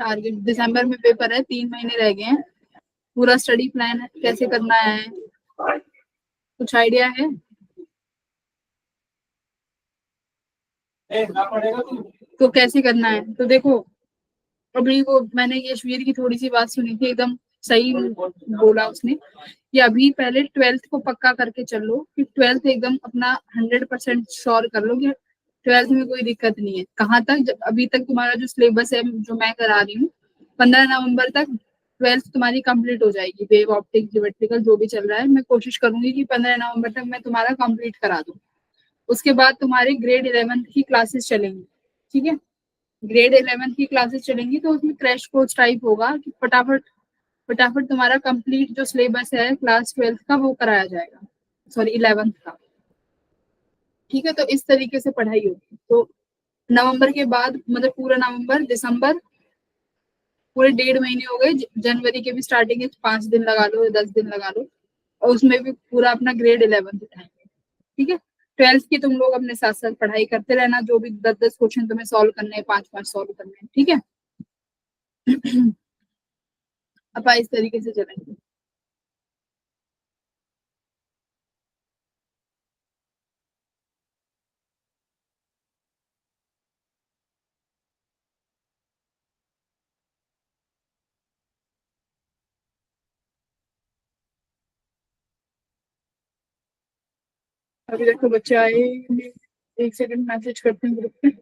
Target दिसंबर में paper है, 3 महीने रह गए हैं। पूरा स्टडी प्लान कैसे करना है, कुछ आइडिया है? तो कैसे करना है तो देखो, अभी वो मैंने यशवीर की थोड़ी सी बात सुनी थी, एकदम सही बोला उसने कि अभी पहले 12th को पक्का करके चलो कि 12th एकदम अपना 100% श्योर कर लो कि 12th में कोई दिक्कत नहीं है। कहाँ तक, जब अभी तक तुम्हारा जो सिलेबस है जो मैं करा रही हूँ, 15 नवंबर तक 12th तुम्हारी कंप्लीट हो जाएगी। वेव ऑप्टिक ज्योमेट्रिकल जो भी चल रहा है, मैं कोशिश करूंगी कि 15 नवंबर तक मैं तुम्हारा कंप्लीट करा दूँ। उसके बाद तुम्हारे ग्रेड 11th की क्लासेस चलेंगी, ठीक है। ग्रेड 11th की क्लासेस चलेंगी तो उसमें क्रैश कोर्स टाइप होगा कि फटाफट फटाफट तुम्हारा कंप्लीट जो सिलेबस है क्लास 12th का वो कराया जाएगा, सॉरी 11th का, ठीक है। तो इस तरीके से पढ़ाई होगी। तो नवंबर के बाद मतलब पूरा नवंबर दिसंबर पूरे 1.5 महीने हो गए। जनवरी के भी स्टार्टिंग है, 5 दिन लगा लो, 10 दिन लगा लो, और उसमें भी पूरा अपना ग्रेड 11th उठाएंगे, ठीक है। 12th की तुम लोग अपने साथ साथ पढ़ाई करते रहना, जो भी 10-10 क्वेश्चन तुम्हें सॉल्व करने हैं, 5-5 सॉल्व करने हैं, ठीक है। अब इस तरीके से चलेंगे। अभी देखो बच्चे आए, एक सेकंड मैसेज करते हैं ग्रुप पे।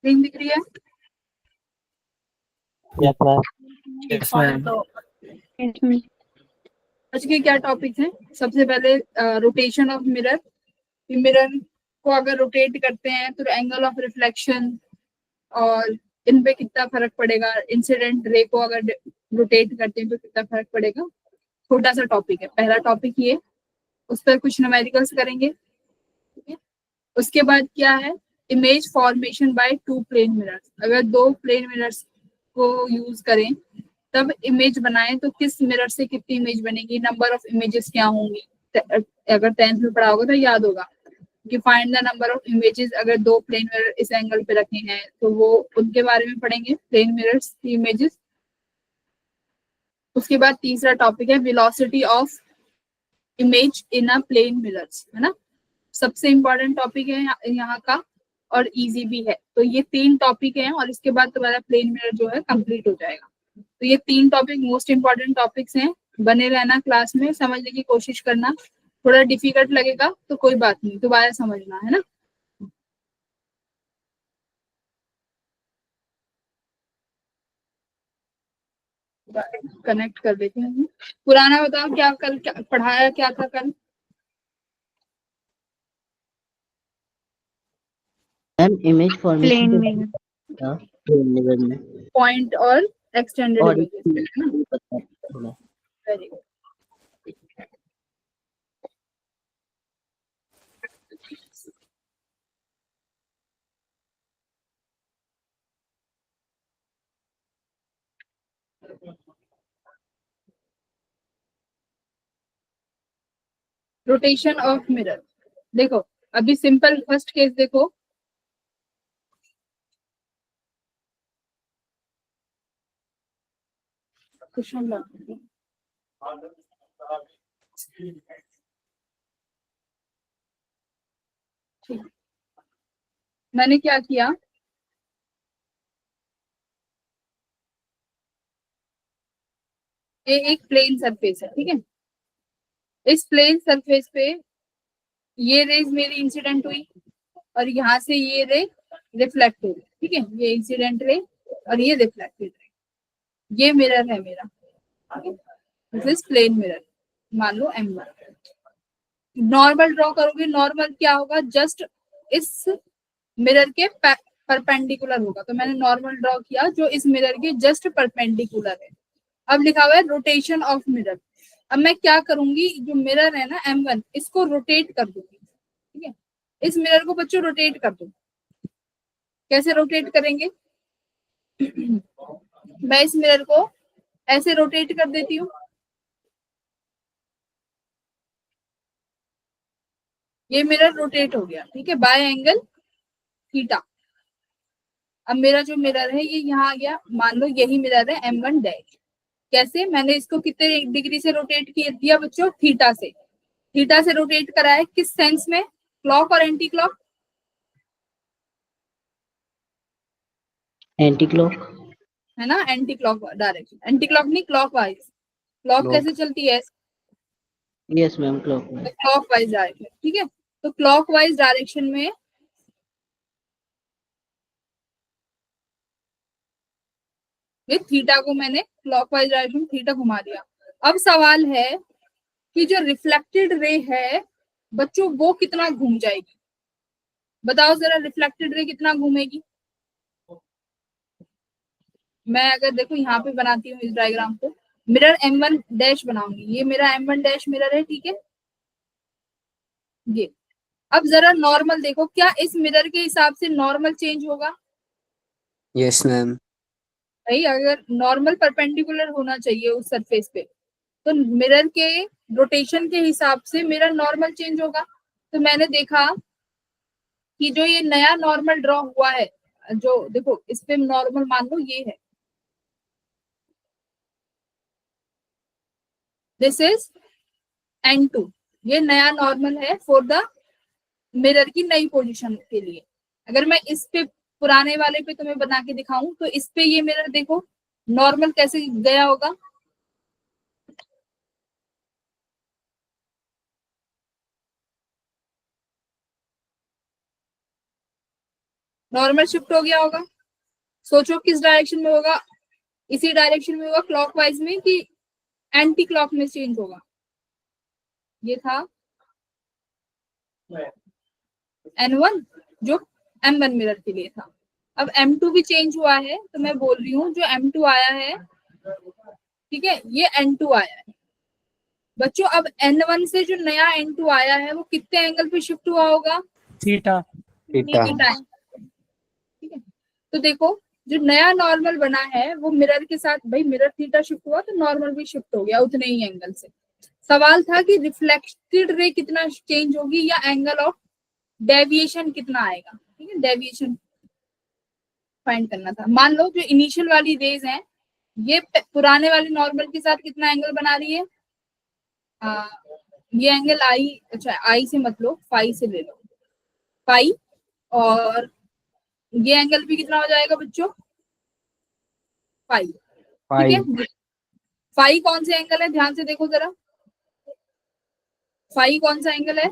स्क्रीन दिख रही है? Yes ma'am. तो आज के क्या टॉपिक है? सबसे पहले रोटेशन ऑफ मिरर। मिरर को अगर रोटेट करते हैं तो एंगल ऑफ रिफ्लेक्शन और इन पे कितना फर्क पड़ेगा, इंसिडेंट रे को अगर रोटेट करते हैं तो कितना फर्क पड़ेगा। छोटा सा टॉपिक है, पहला टॉपिक ये, उस पर कुछ न्यूमेरिकल्स करेंगे, ठीक है। उसके बाद क्या है, image formation by 2 plane mirrors. अगर 2 प्लेन मिरर्स को यूज करें तब इमेज बनाएं तो किस मिरर से कितनी इमेज बनेगी, नंबर ऑफ इमेजेस क्या होंगी। अगर 10th में पढ़ा होगा तो याद होगा कि find the number of images. अगर 2 प्लेन मिरर इस एंगल पे रखे हैं तो वो उनके बारे में पढ़ेंगे, प्लेन मिरर्स की इमेजेस। उसके बाद तीसरा टॉपिक है velocity of image in a plane mirrors, है ना। सबसे इम्पोर्टेंट टॉपिक है यहाँ का, और इजी भी है। तो ये 3 टॉपिक हैं और इसके बाद तुम्हारा प्लेन मिरर जो है कंप्लीट हो जाएगा। तो ये 3 टॉपिक मोस्ट इम्पोर्टेंट टॉपिक्स हैं। बने रहना क्लास में, समझने की कोशिश करना। थोड़ा डिफिकल्ट लगेगा तो कोई बात नहीं, दोबारा समझना, है ना। कनेक्ट कर देते हैं। पुराना बताओ, क्या कल क्या पढ़ाया, क्या था कल? मैम इमेज फॉर्मेशन प्लेन में पॉइंट और एक्सटेंडेड और इमेजेस, है ना। थोड़ा very good. Rotation of mirror. देखो अभी सिंपल फर्स्ट केस देखो, क्वेश्चन ठीक, मैंने क्या किया, ये एक प्लेन सरफेस है, ठीक है। इस प्लेन सरफेस पे ये रेज मेरी इंसिडेंट हुई और यहाँ से ये रे रिफ्लेक्ट हुई, ठीक है। ये इंसिडेंट रे और ये रिफ्लेक्टेड रे, ये मिरर है मेरा, दिस इज प्लेन मिरर, मान लो M1। नॉर्मल ड्रॉ करोगे, नॉर्मल क्या होगा, जस्ट इस मिरर के परपेंडिकुलर होगा, तो मैंने नॉर्मल ड्रॉ किया जो इस मिरर के जस्ट परपेंडिकुलर है। अब लिखा हुआ है रोटेशन ऑफ मिरर। अब मैं क्या करूंगी, जो मिरर है ना M1, इसको रोटेट कर दूंगी, ठीक है। इस मिरर को बच्चों रोटेट कर दो। कैसे रोटेट करेंगे मैं इस मिरर को ऐसे रोटेट कर देती हूँ, ये मिरर रोटेट हो गया, ठीक है, बाय एंगल थीटा। अब मेरा जो मिरर है ये यहाँ आ गया, मान लो यही मिरर है M1 डैश। कैसे, मैंने इसको कितने डिग्री से रोटेट किया दिया बच्चों, थीटा से। थीटा से रोटेट करा है, किस सेंस में, क्लॉक और एंटी क्लॉक, एंटी क्लॉक। है ना, anti clock direction, anti clock नहीं क्लॉक वाइज। Clock Clock. कैसे चलती है, यस मैम क्लॉक में। क्लॉक वाइज डायरेक्शन, ठीक है। तो क्लॉक वाइज डायरेक्शन में ये थीटा को मैंने क्लॉकवाइज डायरेक्शन थीटा घुमा दिया। अब सवाल है कि जो रिफ्लेक्टेड रे है बच्चों वो कितना घूम जाएगी, बताओ जरा, रिफ्लेक्टेड रे कितना घूमेगी। मैं अगर देखो यहाँ पे बनाती हूँ इस डायग्राम को, मिरर M1 डैश बनाऊंगी, ये मेरा M1 डैश मिरर है, ठीक है। ये अब जरा नॉर्मल देखो, क्या इस मिरर के हिसाब से नॉर्मल चेंज होगा, Yes, ma'am. भाई अगर नॉर्मल परपेंडिकुलर होना चाहिए उस सरफेस पे, तो मिरर के रोटेशन के हिसाब से मेरा नॉर्मल चेंज होगा। तो मैंने देखा कि जो ये नया नॉर्मल ड्रॉ हुआ है, जो देखो इस पे नॉर्मल मान लो ये है, दिस इज N2, ये नया नॉर्मल है फॉर द मिरर की नई पोजीशन के लिए। अगर मैं इस पे पुराने वाले पे तुम्हें बना के दिखाऊं तो इस पे ये मिरर देखो नॉर्मल कैसे गया होगा, नॉर्मल शिफ्ट हो गया होगा। सोचो किस डायरेक्शन में होगा, इसी डायरेक्शन में होगा क्लॉकवाइज में कि एंटी क्लॉक में चेंज होगा। ये था N1 जो M1 मिरर के लिए था। अब M2 भी चेंज हुआ है, तो मैं बोल रही हूँ जो M2 आया है, ठीक है, ये N2 आया है बच्चों। अब N1 से जो नया N2 आया है वो कितने एंगल पे शिफ्ट हुआ होगा, थीटा। Theta. थीटा, ठीक है। तो देखो जो नया नॉर्मल बना है वो मिरर के साथ, भाई मिरर थीटा शिफ्ट हुआ तो नॉर्मल भी शिफ्ट हो गया उतने ही एंगल से। सवाल था कि रिफ्लेक्टेड रे कितना चेंज होगी या एंगल ऑफ डेविएशन कितना आएगा, ठीक है, डेविएशन फाइंड करना था। मान लो जो इनिशियल वाली रेज है ये पुराने वाले नॉर्मल के साथ कितना एंगल बना रही है, ये एंगल आई, अच्छा आई से मत लो, फाई से ले लो, फाई, और ये एंगल भी कितना हो जाएगा बच्चों, फाई, ठीक है। Five. फाई कौन से एंगल है, ध्यान से देखो जरा, फाई कौन सा एंगल है,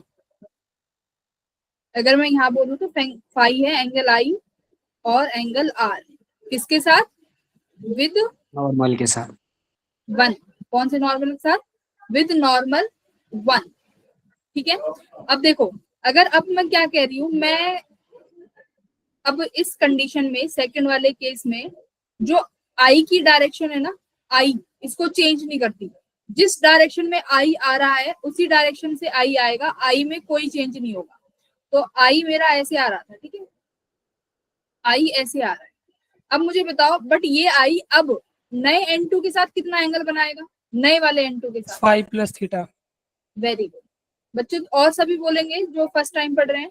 अगर मैं यहाँ बोलूँ तो फाई है एंगल आई और एंगल आर, किसके साथ, विद Normal के साथ. 1, कौन से नॉर्मल के साथ, विद नॉर्मल 1, ठीक है। अब देखो अगर अब मैं क्या कह रही हूँ, मैं अब इस कंडीशन में सेकंड वाले केस में जो आई की डायरेक्शन है ना, आई इसको चेंज नहीं करती, जिस डायरेक्शन में आई आ रहा है उसी डायरेक्शन से आई आएगा, आई में कोई चेंज नहीं होगा। तो आई मेरा ऐसे आ रहा था, ठीक है, आई ऐसे आ रहा है। अब मुझे बताओ बट ये आई अब नए N2 के साथ कितना एंगल बनाएगा, नए वाले N2 के साथ, 5 + थीटा। वेरी गुड, बच्चों और सभी बोलेंगे जो फर्स्ट टाइम पढ़ रहे हैं।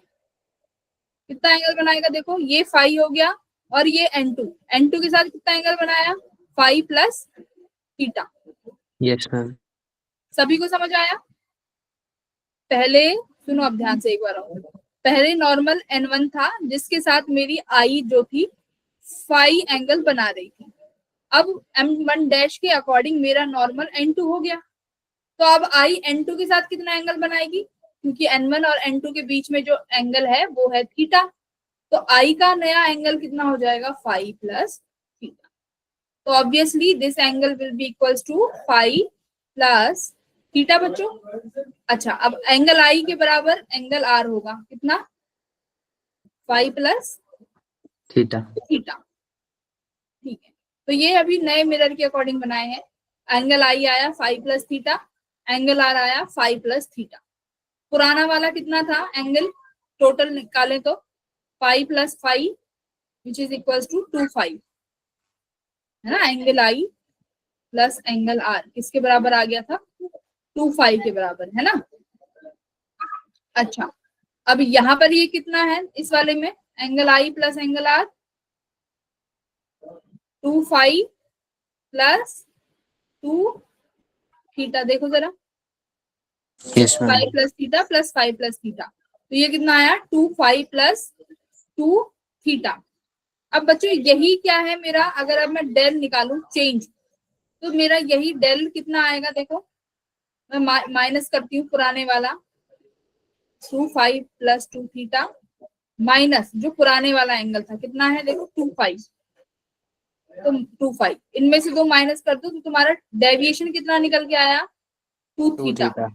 कितना एंगल बनाएगा देखो, ये फाइव हो गया और ये एन टू के साथ कितना एंगल बनाया, five plus theta. Yes, ma'am. सभी को समझ आया? पहले सुनो अब ध्यान से एक बार और। पहले नॉर्मल N1 था जिसके साथ मेरी आई जो थी फाइव एंगल बना रही थी। अब M1 डैश के अकॉर्डिंग मेरा नॉर्मल N2 हो गया, तो अब आई N2 के साथ कितना एंगल बनाएगी, क्योंकि N1 और N2 के बीच में जो एंगल है वो है थीटा, तो आई का नया एंगल कितना हो जाएगा, फाइव प्लस थीटा। तो obviously this angle will be equals to five plus theta बच्चों। अच्छा, अब एंगल आई के बराबर एंगल आर होगा कितना, फाइव प्लस Theta. थीटा। ठीक है, तो ये अभी नए मिरर के अकॉर्डिंग बनाए हैं। एंगल आई आया five plus theta, angle R आया फाइव प्लस थीटा। पुराना वाला कितना था एंगल, टोटल निकाले तो five plus five which is equals to two five, है ना। Angle I plus angle R किसके बराबर आ गया था, टू फाइव के बराबर, है ना। अच्छा, अब यहाँ पर ये कितना है इस वाले में, angle I plus angle R, two five plus two theta. देखो जरा, Yes, ma'am. Five plus theta plus five plus theta, तो ये कितना आया, two five plus two theta. अब बच्चों यही क्या है मेरा, अगर अब मैं डेल निकालू चेंज, तो मेरा यही डेल कितना आएगा, देखो मैं माइनस करती हूँ पुराने वाला, two five plus two theta minus जो पुराने वाला एंगल था कितना है, देखो टू फाइव, तो टू फाइव इनमें से दो माइनस कर दो तो तुम्हारा डेविएशन कितना निकल के आया, टू 2 थीटा। theta.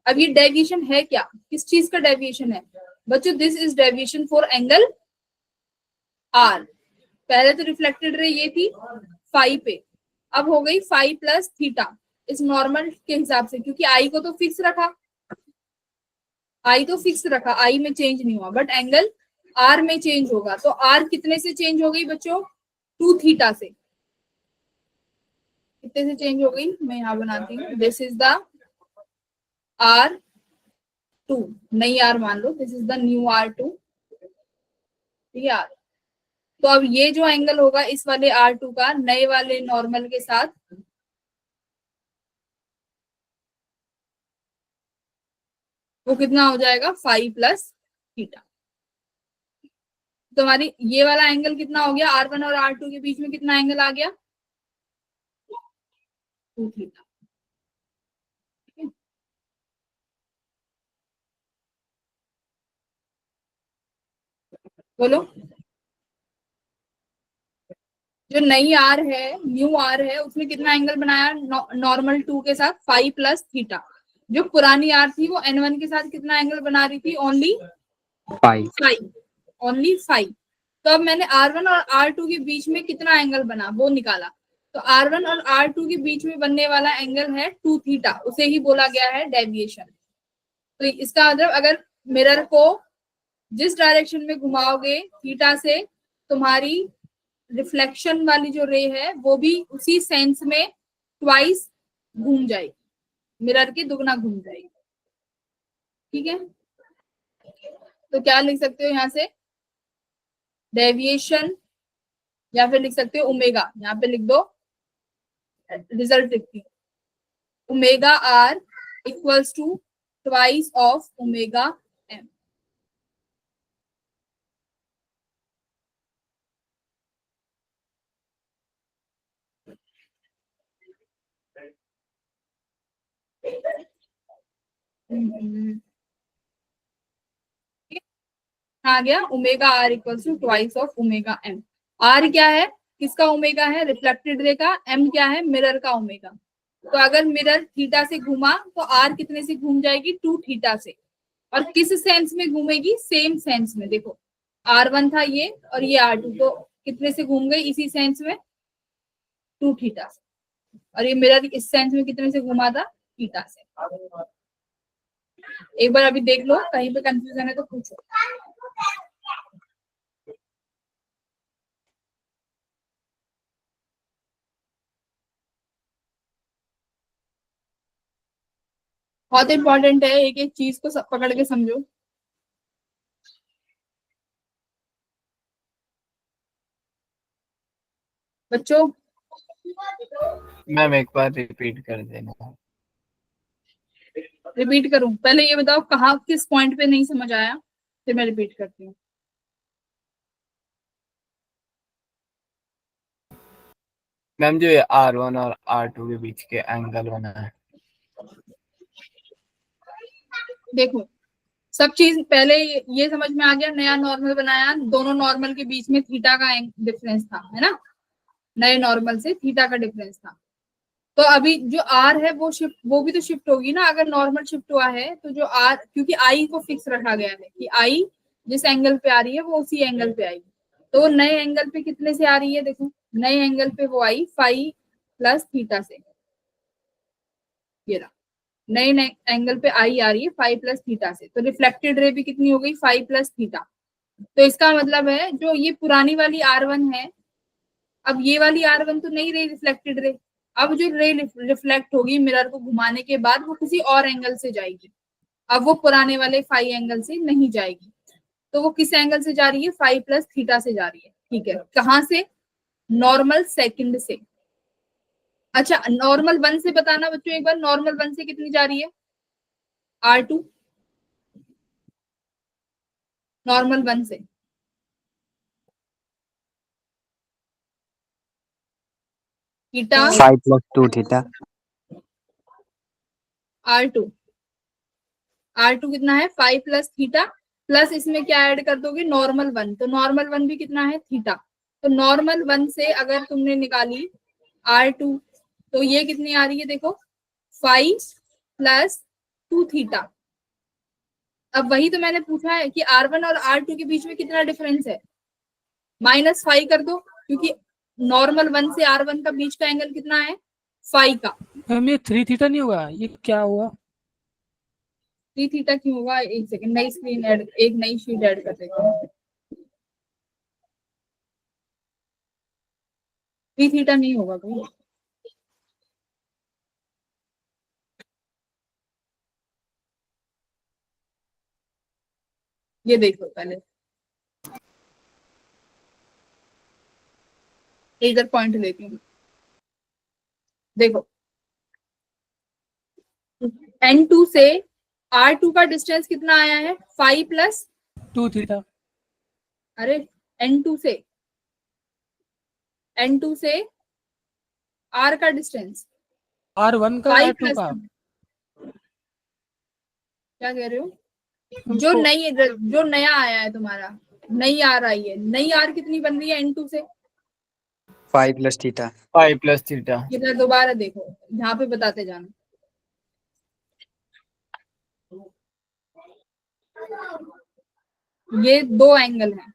अब ये डेविएशन है क्या, किस चीज का डेविएशन है बच्चों, this is deviation for angle R. पहले तो रिफ्लेक्टेड रे ये थी फाइव पे, अब हो गई फाइव प्लस थीटा इस नॉर्मल के हिसाब से, क्योंकि आई को तो फिक्स रखा, आई तो फिक्स रखा, आई में चेंज नहीं हुआ, बट एंगल आर में चेंज होगा। तो आर कितने से चेंज हो गई बच्चों, टू थीटा से। कितने से चेंज हो गई, मैं यहाँ बनाती हूँ, this is the R two, नई आर मान लो, this is the new R two, ठीक है। तो अब ये जो एंगल होगा इस वाले आर टू का नए वाले नॉर्मल के साथ, वो कितना हो जाएगा, फाइव प्लस थीटा। तुम्हारी ये वाला एंगल कितना हो गया, R1 और R2 के बीच में कितना एंगल आ गया, टू थीटा। बोलो, जो नई आर है, न्यू आर है, उसमें कितना एंगल बनाया नॉर्मल टू के साथ, फाइव प्लस थीटा। जो पुरानी आर थी वो N1 के साथ कितना एंगल बना रही थी, ओनली 5. Five, only five. तो अब मैंने R1 और R2 के बीच में कितना एंगल बना वो निकाला, तो R1 और R2 के बीच में बनने वाला एंगल है टू थीटा, उसे ही बोला गया है डेविएशन। तो इसका मतलब अगर मिरर को जिस डायरेक्शन में घुमाओगे थीटा से, तुम्हारी रिफ्लेक्शन वाली जो रे है वो भी उसी सेंस में ट्वाइस घूम जाएगी, मिरर की दुगना घूम जाएगी, ठीक है। तो क्या लिख सकते हो यहाँ से, डेविएशन, या फिर लिख सकते हो ओमेगा, यहाँ पे लिख दो, रिजल्ट लिखती हूँ, omega R equals to twice of omega M. आ गया, omega R equals to twice of omega M. R क्या है, किसका ओमेगा है, रिफ्लेक्टेड रे का, एम क्या है, मिरर का ओमेगा। तो अगर मिरर थीटा से घूमा तो आर कितने से घूम जाएगी, टू थीटा से। और किस सेंस में घूमेगी, सेम सेंस में। देखो R1 था ये और ये R2, तो कितने से घूम गई, इसी सेंस में, टू थीटा से। और ये मिरर इस सेंस में कितने से घुमा था, थीटा से। एक बार अभी देख लो, कहीं पे कंफ्यूजन है तो पूछो। बहुत इंपॉर्टेंट है, एक एक चीज को सब पकड़ के समझो। बच्चों मैम एक बार रिपीट कर देना। रिपीट करूं? पहले ये बताओ कहाँ किस पॉइंट पे नहीं समझ आया, फिर मैं रिपीट करती हूँ। मैम जो ये R1 और R2 के बीच के एंगल बना है। देखो सब चीज पहले ये समझ में आ गया, नया नॉर्मल बनाया, दोनों नॉर्मल के बीच में थीटा का डिफरेंस था, है ना, नए नॉर्मल से थीटा का डिफरेंस था। तो अभी जो आर है वो भी तो शिफ्ट होगी ना, अगर नॉर्मल शिफ्ट हुआ है तो जो आर, क्योंकि आई को फिक्स रखा गया है कि आई जिस एंगल पे आ रही है वो उसी एंगल पे आएगी, तो वो नए एंगल पे कितने से आ रही है, देखो नए एंगल पे वो आई फाई प्लस थीटा से, ये रहा नए नए एंगल पे आई आ रही है फाइव प्लस थीटा से, तो रिफ्लेक्टेड रे भी कितनी हो गई फाइव प्लस थीटा। तो इसका मतलब है जो ये पुरानी वाली R1 है, अब ये वाली R1 तो नहीं रही रिफ्लेक्टेड रे, अब जो रे रिफ्लेक्ट होगी मिरर को घुमाने के बाद वो किसी और एंगल से जाएगी, अब वो पुराने वाले फाइव एंगल से नहीं जाएगी, तो वो किस एंगल से जा रही है, फाइव प्लस थीटा से जा रही है। ठीक है, कहाँ से, नॉर्मल सेकंड से। अच्छा नॉर्मल वन से बताना बच्चों एक बार, नॉर्मल वन से कितनी जा रही है, R2 नॉर्मल वन से, theta 5 plus 2 theta. R2 R2 कितना है, फाइव प्लस थीटा, प्लस इसमें क्या ऐड कर दोगे, नॉर्मल वन, तो नॉर्मल वन भी कितना है, थीटा। तो नॉर्मल वन से अगर तुमने निकाली R2 तो ये कितनी आ रही है, देखो फाइव प्लस टू थीटा। अब वही तो मैंने पूछा है कि R1 और R2 के बीच में कितना डिफरेंस है, माइनस फाइव कर दो, क्योंकि नॉर्मल वन से R1 का बीच का एंगल कितना है, फाइव का। मैम ये 3 थीटा नहीं होगा, ये क्या हुआ? थ्री थीटा क्यों होगा, एक सेकंड, नई स्क्रीन ऐड, एक नई शीट ऐड कर देता हूँ। थ्री थीटा नहीं होगा कोई, ये देखो पहले इधर पॉइंट लेती हूँ, देखो N2 से R2 का डिस्टेंस कितना आया है, फाइव प्लस, 2 थीटा। अरे N2 से R का डिस्टेंस R1 का फाइव R2 प्लस, का? क्या कह रहे हो, जो नया आया है तुम्हारा, नई आर आई है, नई आर कितनी बन रही है N2 से, 5 plus theta. 5 plus theta. इधर दोबारा देखो, यहाँ पे बताते जाना, ये दो एंगल हैं,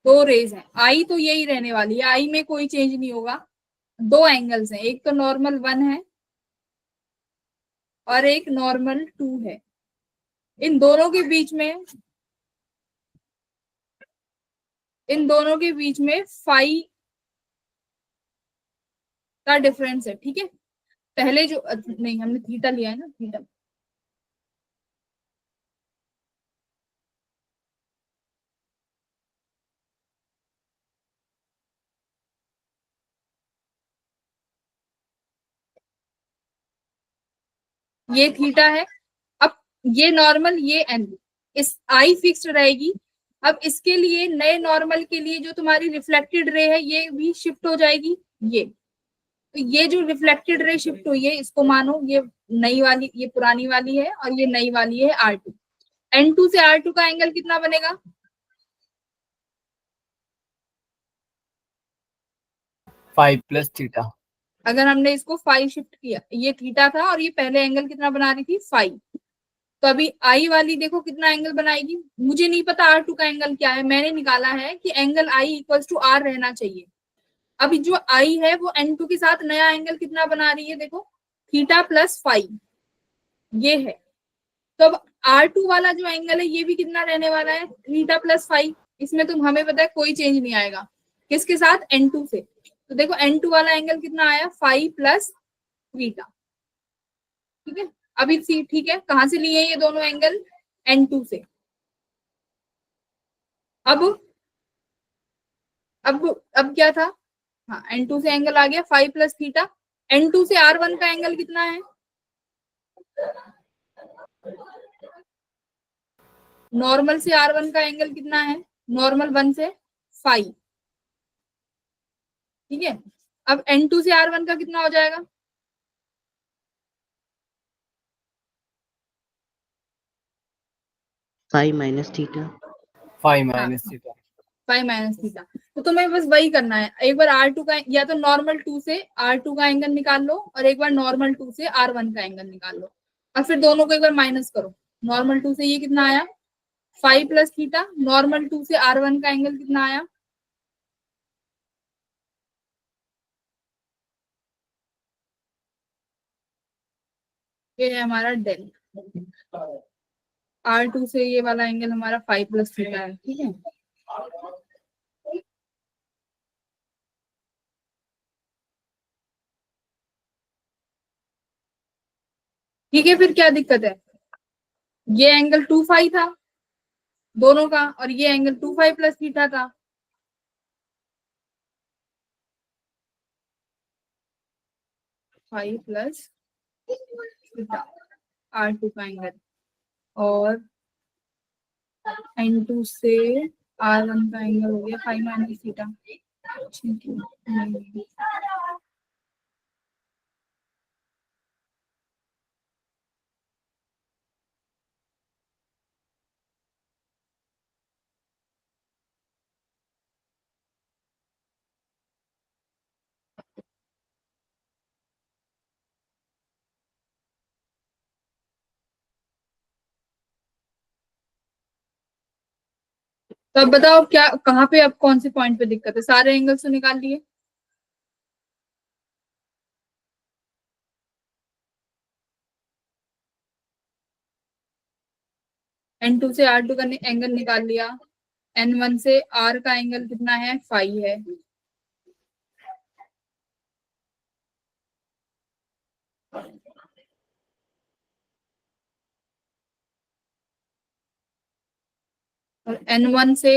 दो रेज हैं, आई तो यही रहने वाली है, आई में कोई चेंज नहीं होगा, दो एंगल्स हैं, एक तो नॉर्मल वन है और एक नॉर्मल टू है, इन दोनों के बीच में फाइव का डिफरेंस है। ठीक है, पहले जो नहीं हमने थीटा लिया है ना, थीटा ये थीटा है, अब ये नॉर्मल ये एन, इस आई फिक्स्ड रहेगी, अब इसके लिए नए नॉर्मल के लिए जो तुम्हारी रिफ्लेक्टेड रे है ये भी शिफ्ट हो जाएगी, ये तो ये जो रिफ्लेक्टेड रे शिफ्ट हुई है इसको मानो ये नई वाली, ये पुरानी वाली है और ये नई वाली है R2, N2 से R2 का एंगल कितना बनेगा, 5 प्लस थीटा। अगर हमने इसको फाइव शिफ्ट किया, ये थीटा था और ये पहले एंगल कितना बना रही थी, फाइव, तो अभी आई वाली देखो कितना एंगल बनाएगी, मुझे नहीं पता R2 का एंगल क्या है, मैंने निकाला है कि angle I equal to R रहना चाहिए। अभी जो आई है वो N2 के साथ नया एंगल कितना बना रही है, देखो थीटा प्लस फाइव, ये है, तो अब R2 वाला जो एंगल है ये भी कितना रहने वाला है, थीटा प्लस फाइव, इसमें तुम हमें पता है कोई चेंज नहीं आएगा, किसके साथ, N2 से, तो देखो N2 वाला एंगल कितना आया, फाइव प्लस थीटा। ठीक है, अभी ठीक है, कहां से लिए ये दोनों एंगल? N2 से। अब अब क्या था? हाँ, N2 से एंगल आ गया 5 प्लस थीटा। N2 से R1 का एंगल कितना है? नॉर्मल से R1 का एंगल कितना है? नॉर्मल 1 से 5। ठीक है, अब N2 से R1 का कितना हो जाएगा? 5 minus theta. 5 minus theta. 5 minus theta. तो तुम्हें बस वही करना है, एक बार R2 का या तो नॉर्मल 2 से R2 का एंगल निकाल लो और एक बार नॉर्मल 2 से R1 का एंगल निकाल लो और फिर दोनों को एक बार माइनस करो। नॉर्मल 2 से ये कितना आया? 5 प्लस थीटा। नॉर्मल 2 से R1 का एंगल कितना आया? ये है हमारा डेल। R2 से ये वाला एंगल हमारा 5 प्लस थीटा है। ठीक है, ठीक है, फिर क्या दिक्कत है? ये एंगल 2 5 था दोनों का और ये एंगल 2 5 प्लस थीटा था। फाइव प्लस थीटा R2 का एंगल और N2 से R1 का एंगल हो गया 5 माइनस थीटा। ठीक है, तो अब बताओ क्या, कहाँ पे, अब कौन से पॉइंट पे दिक्कत है? सारे एंगल्स तो निकाल लिए। N2 से R2 का एंगल निकाल लिया। N1 से R का एंगल कितना है? 5 है। और N1 से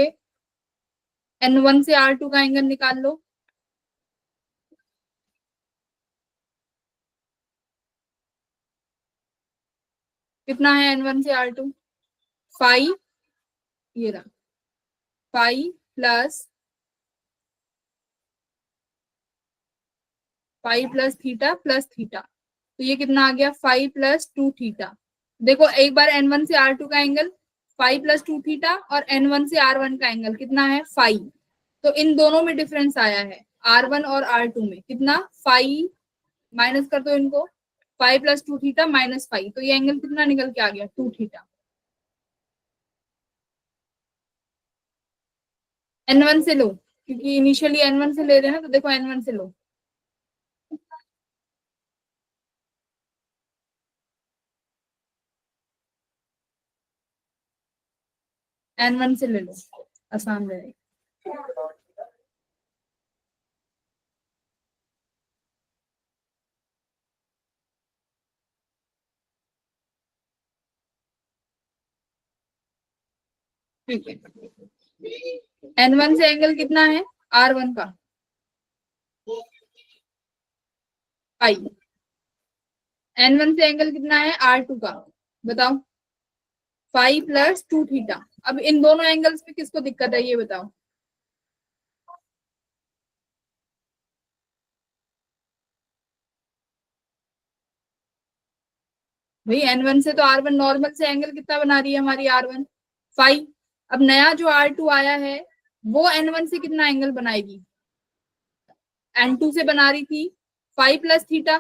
R2 का एंगल निकाल लो। कितना है N1 से R2? 5। ये रहा 5 plus 5 plus theta plus theta, तो ये कितना आ गया? 5 प्लस 2 थीटा। देखो एक बार N1 से R2 का एंगल 5 प्लस 2 थीटा और N1 से R1 का एंगल कितना है? 5। तो इन दोनों में डिफरेंस आया है R1 और R2 में कितना? 5। माइनस कर दो इनको, 5 प्लस 2 थीटा माइनस 5, तो ये एंगल कितना निकल के आ गया? 2 थीटा। N1 से लो क्योंकि इनिशियली N1 से ले रहे हैं, तो देखो N1 से लो। N1 से ले लो, आसान रहेगा। ठीक है, N1 से एंगल कितना है? R1 का 5। N1 से एंगल कितना है R2 का? बताओ। 5 प्लस 2 थीटा। अब इन दोनों एंगल्स में किसको दिक्कत है ये बताओ? भाई N1 से तो R1 नॉर्मल से एंगल कितना बना रही है हमारी R1? 5। अब नया जो R2 आया है वो N1 से कितना एंगल बनाएगी? N2 से बना रही थी 5 प्लस थीटा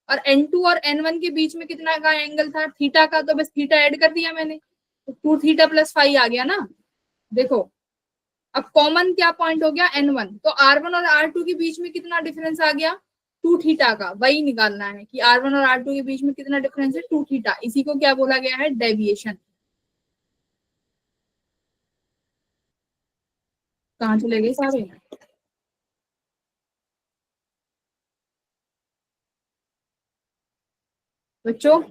और N2 और N1 के बीच में कितना का एंगल था? थीटा का, तो बस थीटा ऐड कर दिया मैंने, तो 2 थीटा प्लस 5 आ गया ना। देखो अब कॉमन क्या पॉइंट हो गया? N1, तो R1 और R2 के बीच में कितना डिफरेंस आ गया? 2 थीटा का। वही निकालना है कि R1 और R2 के बीच में कितना डिफरेंस है? 2 थीटा। इसी को क्या बोला गया है? डेविएशन। कहाँ चले गए सारे? बच्चों?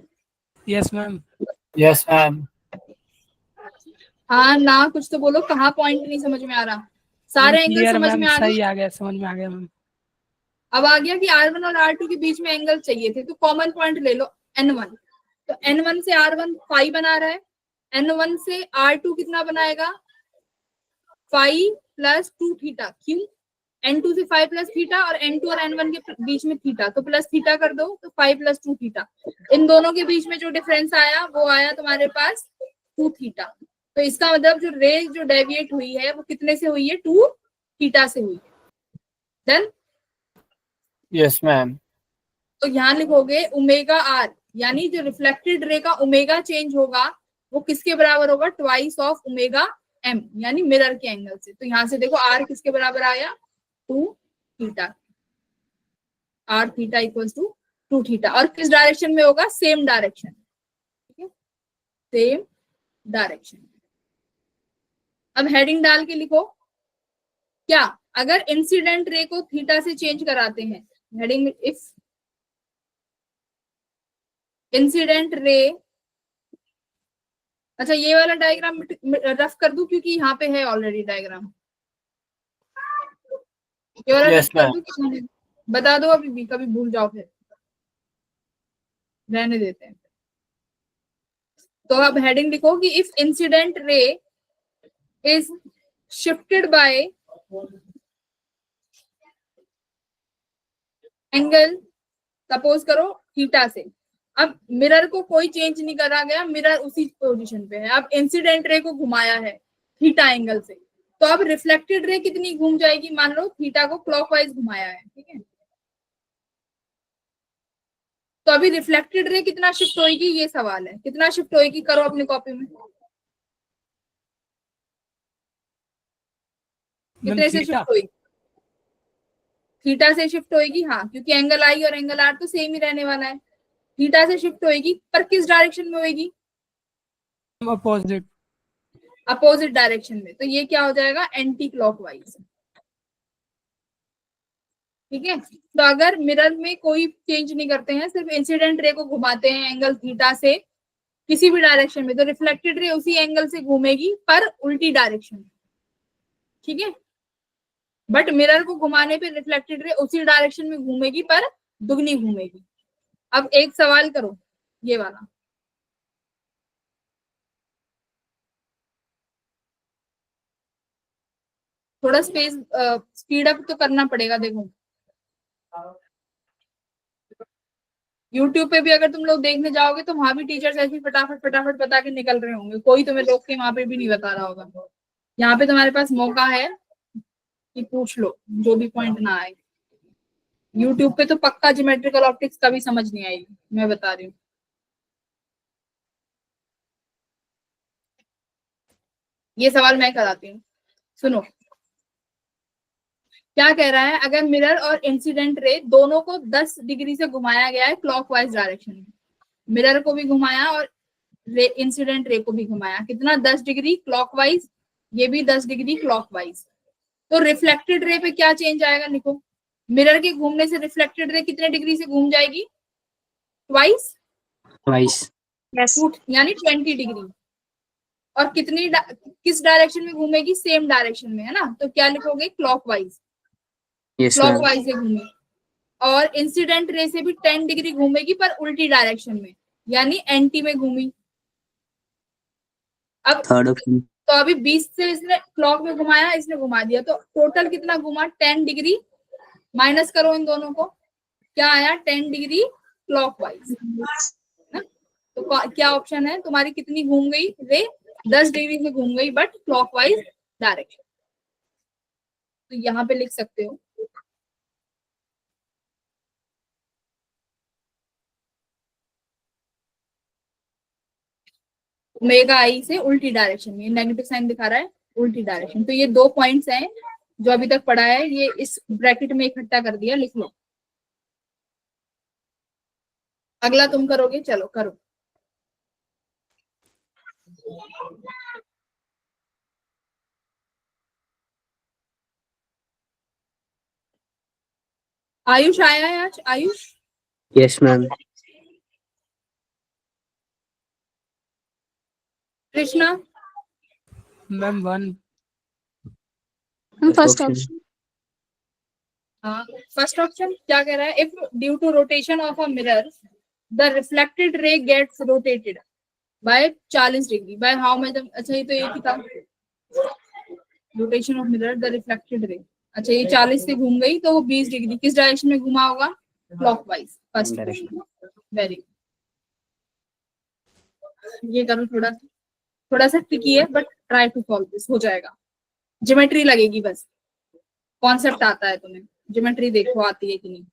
Yes ma'am. Yes ma'am. हाँ ना, कुछ तो बोलो, कहाँ पॉइंट नहीं समझ में आ रहा? सारे एंगल क्लियर समझ मैम, में आ गए? सही आ गया, समझ में आ गया मैम। अब आ गया कि R1 और R2 के बीच में एंगल चाहिए थे, तो कॉमन पॉइंट ले लो N1। तो N1 से R1 फाई बना रहा है, N1 से R2 कितना बनाएगा? Phi plus 2 theta. क्यों? N2 से फाई प्लस थीटा, और N2 और N1 के बीच में थीटा, तो प्लस थीटा कर दो, तो फाई प्लस 2 थीटा। इन दोनों के बीच में जो डिफरेंस आया वो आया तुम्हारे पास 2 थीटा। तो इसका मतलब जो रे जो डेविएट हुई है वो कितने से हुई है? 2 थीटा से हुई है। डन? Yes ma'am. तो यहाँ लिखोगे ओमेगा आर, यानी जो रिफ्लेक्टेड रे का ओमेगा चेंज होगा वो किसके बराबर होगा? ट्वाइस ऑफ ओमेगा एम, यानी मिरर के एंगल से। तो यहाँ से देखो आर किसके बराबर आया? 2 theta. R theta equals to 2 theta. और किस डायरेक्शन में होगा? Same direction. ठीक है, सेम डायरेक्शन। अब हेडिंग डाल के लिखो, क्या अगर इंसिडेंट रे को थीटा से चेंज कराते हैं? हेडिंग, इफ इंसिडेंट रे, अच्छा ये वाला डायग्राम रफ कर दूं क्योंकि यहाँ पे है ऑलरेडी डायग्राम। ये वाला Yes, रफ कर ma'am. दूं कि नहीं? बता दो, अभी भी कभी भूल जाओ फिर, रहने देते हैं। तो अब हेडिंग लिखो कि if incident ray is shifted bye angle, suppose करो थीटा से। अब मिरर को कोई चेंज नहीं करा गया, मिरर उसी पोजीशन पे है। अब इंसिडेंट रे को घुमाया है थीटा एंगल से, तो अब रिफ्लेक्टेड रे कितनी घूम जाएगी? मान लो थीटा को क्लॉकवाइज घुमाया है, ठीक है, तो अभी रिफ्लेक्टेड रे कितना शिफ्ट होएगी? ये सवाल है, कितना शिफ्ट होएगी? करो अपनी कॉपी में, मैम कितने से थीटा। शिफ्ट होएगी? थीटा से शिफ्ट होएगी, हाँ, क्योंकि एंगल आई और एंगल आर तो सेम ही रहने वाला है। थीटा से शिफ्ट होएगी, पर किस डायरेक्शन में होएगी? अपोजिट। अपोजिट डायरेक्शन में। तो ये क्या हो जाएगा? Anti clockwise. ठीक है, तो अगर मिरर में कोई चेंज नहीं करते हैं, सिर्फ इंसिडेंट रे को घुमाते हैं एंगल थीटा से किसी भी डायरेक्शन में, तो रिफ्लेक्टेड रे उसी एंगल से घूमेगी पर उल्टी डायरेक्शन में। ठीक है, बट मिरर को घुमाने पे रिफ्लेक्टेड रे उसी डायरेक्शन में घूमेगी पर दुगनी घूमेगी। अब एक सवाल करो, ये वाला, थोड़ा स्पेस स्पीड अप तो करना पड़ेगा। देखो यूट्यूब पे भी अगर तुम लोग देखने जाओगे तो वहां भी टीचर्स ऐसे फटाफट फटाफट बता के निकल रहे होंगे, कोई तुम्हें रोक के वहां पे भी नहीं बता रहा होगा। यहाँ पे तुम्हारे पास मौका है कि पूछ लो जो भी पॉइंट ना आए। यूट्यूब पे तो पक्का ज्योमेट्रिकल ऑप्टिक्स का भी समझ नहीं आएगी, मैं बता रही हूँ। ये सवाल मैं कराती हूँ, सुनो क्या कह रहा है। अगर मिरर और इंसिडेंट रे दोनों को 10 डिग्री से घुमाया गया है क्लॉकवाइज डायरेक्शन में, मिरर को भी घुमाया और इंसिडेंट रे को भी घुमाया, कितना? 10 डिग्री क्लॉकवाइज, ये भी 10 डिग्री क्लॉकवाइज। तो रिफ्लेक्टेड रे पे क्या चेंज आएगा? लिखो, मिरर के घूमने से रिफ्लेक्टेड रे कितने डिग्री से घूम जाएगी? Twice, twice. यानी 20 डिग्री। और किस डायरेक्शन में घूमेगी? सेम डायरेक्शन में, है ना, तो क्या लिखोगे? क्लॉकवाइज। Yes ma'am. क्लॉकवाइज से घूमेगी। और इंसिडेंट रे से भी 10 डिग्री घूमेगी पर उल्टी डायरेक्शन में, यानी एंटी में घूमी। अब थर्ड ऑप्शन। तो अभी 20 से इसने क्लॉक में घुमाया, इसने घुमा दिया, तो टोटल कितना घुमा? 10 डिग्री। माइनस करो इन दोनों को, क्या आया? 10 डिग्री क्लॉकवाइज। तो क्या ऑप्शन है तुम्हारी? कितनी घूम गई रे? 10 डिग्री से घूम गई बट क्लॉकवाइज डायरेक्शन। तो यहाँ पे लिख सकते हो ओमेगा आई से उल्टी डायरेक्शन में, नेगेटिव साइन दिखा रहा है, उल्टी डायरेक्शन। तो ये 2 पॉइंट्स हैं जो अभी तक पढ़ा है, ये इस ब्रैकेट में इकट्ठा कर दिया, लिख लो। अगला तुम करोगे, चलो करो। आयुष आया है आज? Ayush yes ma'am. Krishna ma'am 1. First option. Option. हाँ, फर्स्ट ऑप्शन क्या कह रहा है? If due to rotation of a mirror the reflected ray gets rotated by 40 degree by how much. अच्छा, ये तो एक ही था। Rotation of mirror the reflected ray. अच्छा, ये 40 से घूम गई तो वो 20 डिग्री किस डायरेक्शन में घुमा होगा? क्लॉकवाइज। First Direction. वेरी। ये करो, थोड़ा थोड़ा सा ट्रिकी है but try to solve this, हो जाएगा। ज्योमेट्री लगेगी बस। कॉन्सेप्ट आता है तुम्हें, ज्योमेट्री देखो आती है कि नहीं।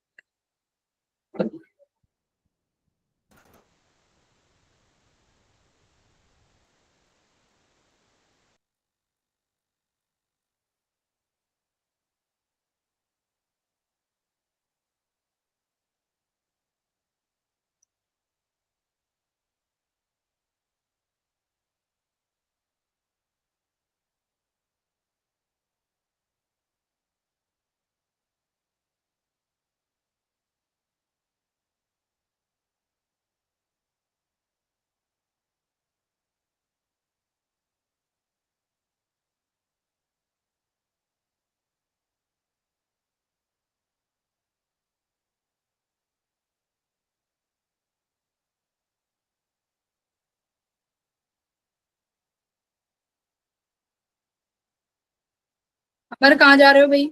पर कहाँ जा रहे हो भाई?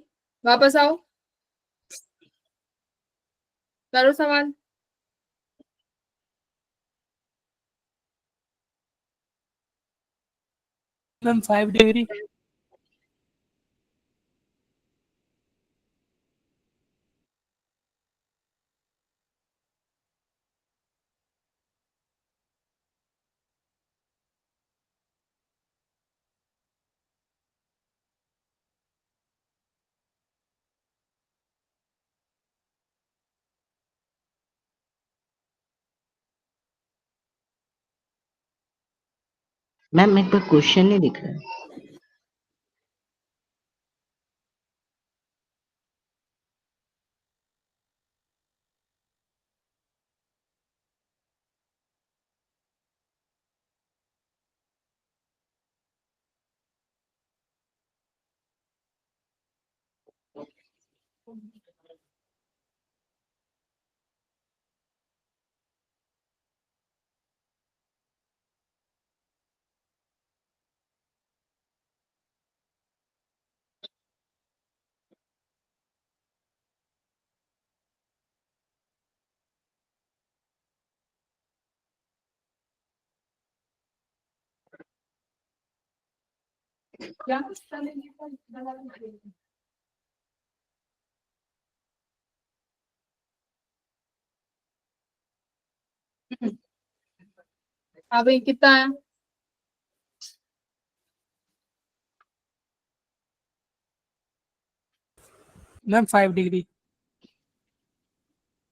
वापस आओ, करो सवाल। Ma'am 5 degree. मैम मेरे पे क्वेश्चन नहीं दिख रहा है। क्या? हाँ भाई, कितना आया? Ma'am 5 degree.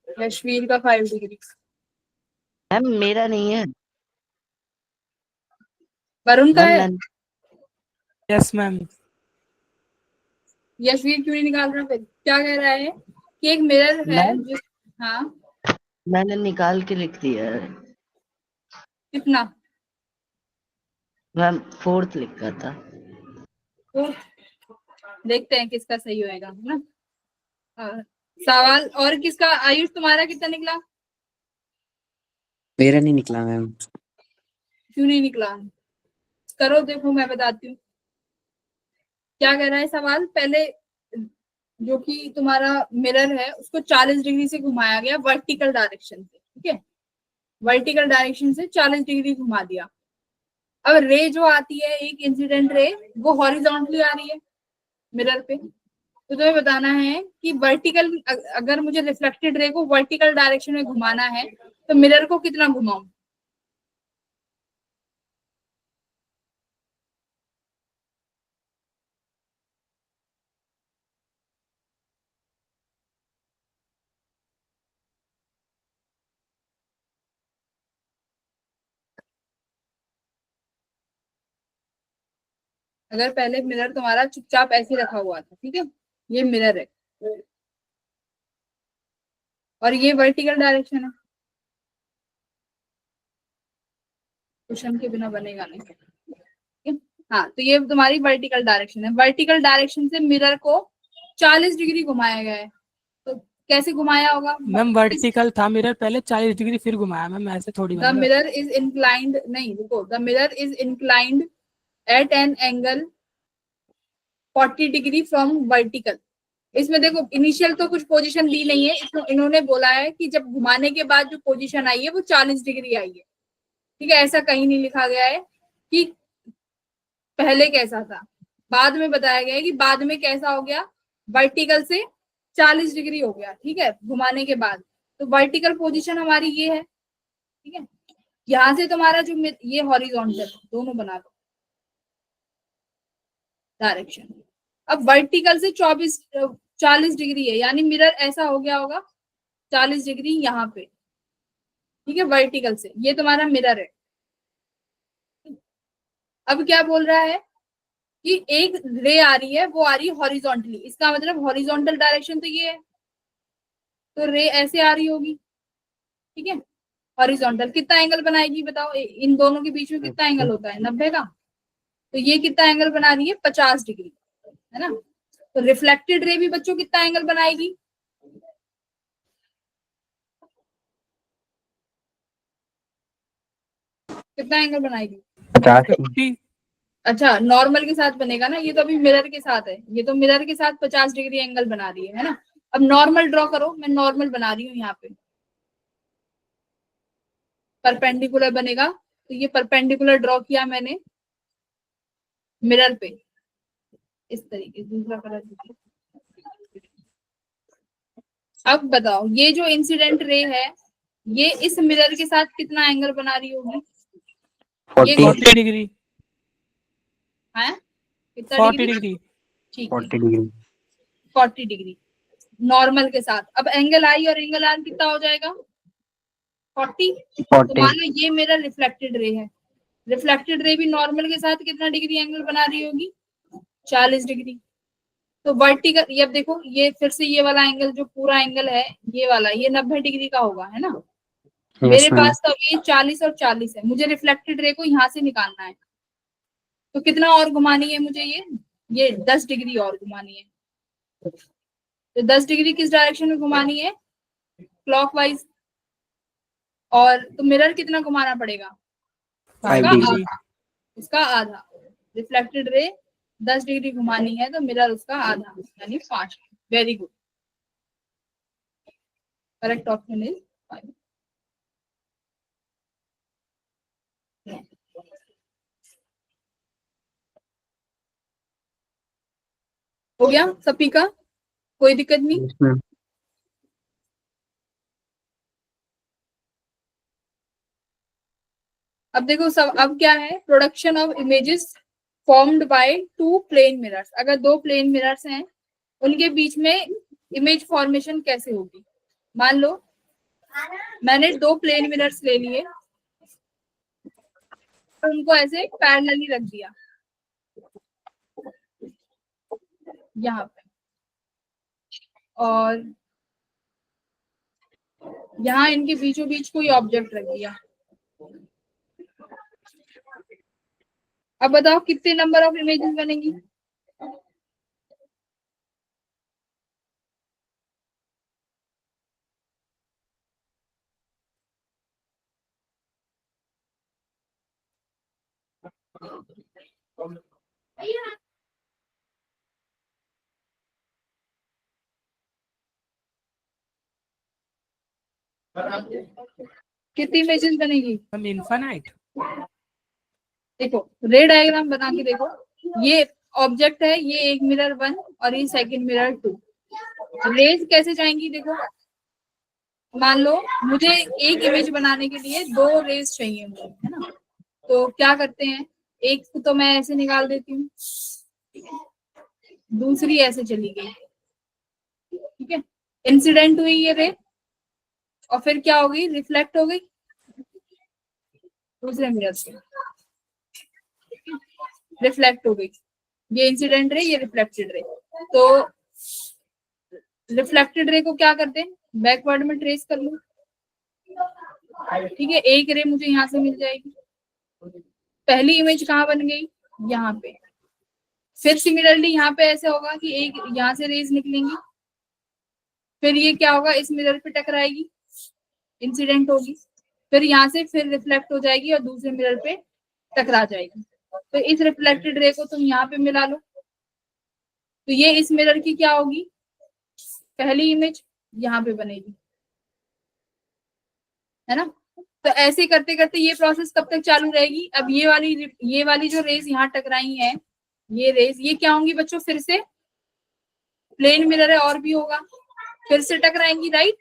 यशवीर का 5 डिग्री। मैम मेरा नहीं है। वरुण का मैम है। मैं यस मैम. यशवीर क्यों नहीं निकाल रहा? फिर क्या कह रहा है कि एक मिरर है मैम जिस। हाँ, मैंने निकाल के लिख दिया है। कितना? मैम 4th लिखा था। तो देखते हैं किसका सही होएगा, है ना। हाँ, सवाल और किसका? आयुष, तुम्हारा कितना निकला? मेरा नहीं निकला मैम. क्यों नहीं निकला? करो, देखो मैं बताती हूँ क्या कह रहा है सवाल। पहले जो कि तुम्हारा मिरर है उसको 40 डिग्री से घुमाया गया वर्टिकल डायरेक्शन से, ठीक है। वर्टिकल डायरेक्शन से 40 डिग्री घुमा दिया। अब रे जो आती है, एक इंसिडेंट रे, वो हॉरिजॉन्टली आ रही है मिरर पे। तो तुम्हें बताना है कि वर्टिकल, अगर मुझे रिफ्लेक्टेड रे को वर्टिकल डायरेक्शन में घुमाना है तो मिरर को कितना घुमाऊं? अगर पहले मिरर तुम्हारा चुपचाप ऐसे रखा हुआ था, ठीक है, ये मिरर है और ये वर्टिकल डायरेक्शन है, क्वेश्चन के बिना बनेगा नहीं। हाँ, तो ये तुम्हारी वर्टिकल डायरेक्शन है। वर्टिकल डायरेक्शन से मिरर को 40 डिग्री घुमाया गया है, तो कैसे घुमाया होगा? मैम वर्टिकल था मिरर, पहले 40 डिग्री फिर घुमाया मैम, ऐसे थोड़ी द बनेगा। मिरर इज इंक्लाइंड, नहीं रुको, the mirror is inclined at an angle 40 degree from vertical. इसमें देखो इनिशियल तो कुछ पोजीशन दी नहीं है, इसमें इन्होंने बोला है कि जब घुमाने के बाद जो पोजीशन आई है वो 40 डिग्री आई है। ठीक है, ऐसा कहीं नहीं लिखा गया है कि पहले कैसा था, बाद में बताया गया है कि बाद में कैसा हो गया, वर्टिकल से 40 डिग्री हो गया। ठीक है, घुमाने के बाद। तो वर्टिकल पोजीशन हमारी ये है। ठीक है, यहां से तुम्हारा जो ये हॉरिजॉन्टल, दोनों बना दो डायरेक्शन। अब वर्टिकल से 40 डिग्री है, यानी मिरर ऐसा हो गया होगा 40 डिग्री यहाँ पे। ठीक है, वर्टिकल से ये तुम्हारा मिरर है। अब क्या बोल रहा है कि एक रे आ रही है, वो आ रही है हॉरिजॉन्टली, इसका मतलब हॉरिजॉन्टल डायरेक्शन तो ये है, तो रे ऐसे आ रही होगी। ठीक है, हॉरिजॉन्टल कितना एंगल बनाएगी बताओ? इन दोनों के बीच में कितना एंगल होता है? 90 का। तो ये कितना एंगल बना रही है? 50 डिग्री, है ना। तो रिफ्लेक्टेड रे भी बच्चों कितना एंगल बनाएगी? कितना एंगल बनाएगी? 50। अच्छा, नॉर्मल के साथ बनेगा ना, ये तो अभी मिरर के साथ है, ये तो मिरर के साथ 50 डिग्री एंगल बना रही है ना। अब नॉर्मल ड्रॉ करो, मैं नॉर्मल बना रही हूँ यहाँ पे, परपेंडिकुलर बनेगा। तो ये परपेंडिकुलर ड्रॉ किया मैंने मिरर पे, इस तरीके, दूसरा कलर। अब बताओ, ये जो इंसिडेंट रे है, ये इस मिरर के साथ कितना एंगल बना रही होगी? 40 डिग्री। है कितना 40 डिग्री? डिग्री। ठीक 40 है, डिग्री 40 डिग्री नॉर्मल के साथ। अब एंगल आई और एंगल आर कितना हो जाएगा? 40। तो मान लो ये मेरा रिफ्लेक्टेड रे है, रिफ्लेक्टेड रे भी नॉर्मल के साथ कितना डिग्री एंगल बना रही होगी? 40 डिग्री। तो वर्टिकल, ये अब देखो, ये फिर से ये वाला एंगल जो पूरा एंगल है, ये वाला, ये 90 डिग्री का होगा, है ना। मेरे मैम पास तो अभी 40 और 40 है, मुझे रिफ्लेक्टेड रे को यहाँ से निकालना है। तो कितना और घुमानी है मुझे? ये 10 डिग्री और घुमानी है। तो 10 डिग्री किस डायरेक्शन में घुमानी है? क्लॉकवाइज। और तो मिरर कितना घुमाना पड़ेगा? 5 उसका डिग्री। आधा, उसका आधा। रिफ्लेक्टेड रे 10 डिग्री घुमानी है, तो मिरर उसका आधा, यानी 5। Very good, correct option is 5। हो गया सभी का? कोई दिक्कत नहीं? मैम अब देखो सब, अब क्या है, production of images formed by 2 plane mirrors. अगर 2 प्लेन मिरर्स हैं, उनके बीच में इमेज फॉर्मेशन कैसे होगी? मान लो मैंने 2 प्लेन मिरर्स ले लिए, उनको ऐसे पैरेलली रख दिया यहाँ पे, और यहाँ इनके बीचों बीच कोई ऑब्जेक्ट रख दिया। अब बताओ कितने नंबर ऑफ इमेजेस बनेंगी? कितनी इमेजेस बनेगी? Ma'am infinite. देखो रे डायग्राम बना के देखो, ये ऑब्जेक्ट है, ये एक मिरर 1 और ये सेकंड मिरर 2। रेज कैसे जाएंगी? देखो मान लो मुझे एक इमेज बनाने के लिए 2 रेज चाहिए मुझे, है ना। तो क्या करते हैं, एक को तो मैं ऐसे निकाल देती हूँ, दूसरी ऐसे चली गई। ठीक है, इंसिडेंट हुई ये रे, और फिर क्या हो गई? रिफ्लेक्ट हो गई दूसरे मिरर से, रिफ्लेक्ट हो गई। ये इंसिडेंट रे, ये रिफ्लेक्टेड रे। तो रिफ्लेक्टेड रे को क्या करते हैं, बैकवर्ड में ट्रेस कर लो। ठीक है, एक रे मुझे यहाँ से मिल जाएगी। पहली इमेज कहाँ बन गई? यहाँ पे। फिर सिमिलरली यहाँ पे ऐसे होगा कि एक यहाँ से रेज निकलेंगी, फिर ये क्या होगा, इस मिरर पे टकराएगी, इंसिडेंट होगी, फिर यहाँ से फिर रिफ्लेक्ट हो जाएगी और दूसरे मिरर पे टकरा जाएगी। तो इस रिफ्लेक्टेड रे को तुम यहाँ पे मिला लो, तो ये इस मिरर की क्या होगी, पहली इमेज यहाँ पे बनेगी, है ना। तो ऐसे करते करते ये प्रोसेस कब तक चालू रहेगी। अब ये वाली जो रेज यहाँ टकराई है, ये रेज ये क्या होंगी बच्चों, फिर से प्लेन मिरर है और भी होगा, फिर से टकराएंगी, राइट,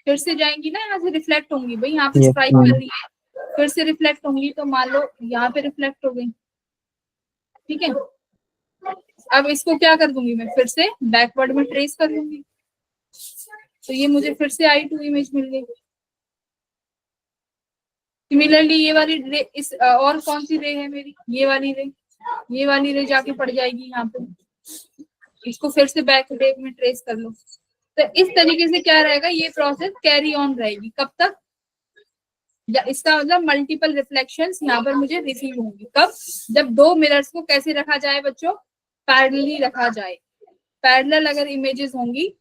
फिर से जाएंगी ना, यहाँ से रिफ्लेक्ट होंगी, भाई यहाँ पे Yes, स्ट्राइक ma'am. कर रही है, फिर से रिफ्लेक्ट होंगी, तो मान लो यहाँ पे रिफ्लेक्ट हो गई, ठीक है। अब इसको क्या कर दूंगी मैं, फिर से बैकवर्ड में ट्रेस कर लूंगी, तो ये मुझे फिर से I2 इमेज मिल गई। सिमिलरली ये वाली रे इस और कौन सी रे है मेरी, ये वाली रे जाके पड़ जाएगी यहाँ पे, इसको फिर से बैक रे में ट्रेस कर लो। तो इस तरीके से क्या रहेगा, ये प्रोसेस कैरी ऑन रहेगी, कब तक, या इसका मतलब मल्टीपल रिफ्लेक्शंस यहाँ पर मुझे रिसीव होंगी, कब, जब दो मिरर्स को कैसे रखा जाए बच्चों, पैरेलली रखा जाए। पैरेलल अगर इमेजेस होंगी,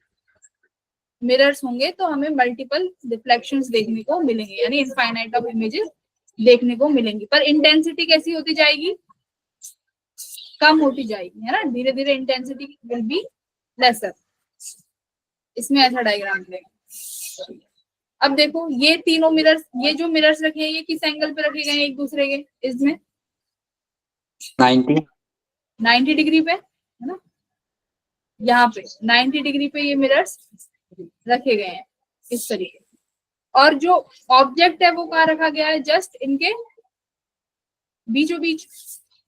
मिरर्स होंगे, तो हमें मल्टीपल रिफ्लेक्शंस देखने को मिलेंगे, यानी इनफाइनाइट ऑफ इमेजेस देखने को मिलेंगी, पर इंटेंसिटी कैसी होती जाएगी, कम होती जाएगी, है ना, धीरे धीरे इंटेंसिटी विल बी लेसर। इसमें ऐसा डायग्राम मिलेगा। अब देखो ये तीनों मिरर्स, ये जो मिरर्स रखे हैं, ये किस एंगल पे रखे गए हैं एक दूसरे के, इसमें 90 डिग्री पे, है ना, यहाँ पे 90 डिग्री पे ये मिरर्स रखे गए हैं इस तरीके। और जो ऑब्जेक्ट है वो कहाँ रखा गया है, जस्ट इनके बीचों बीच,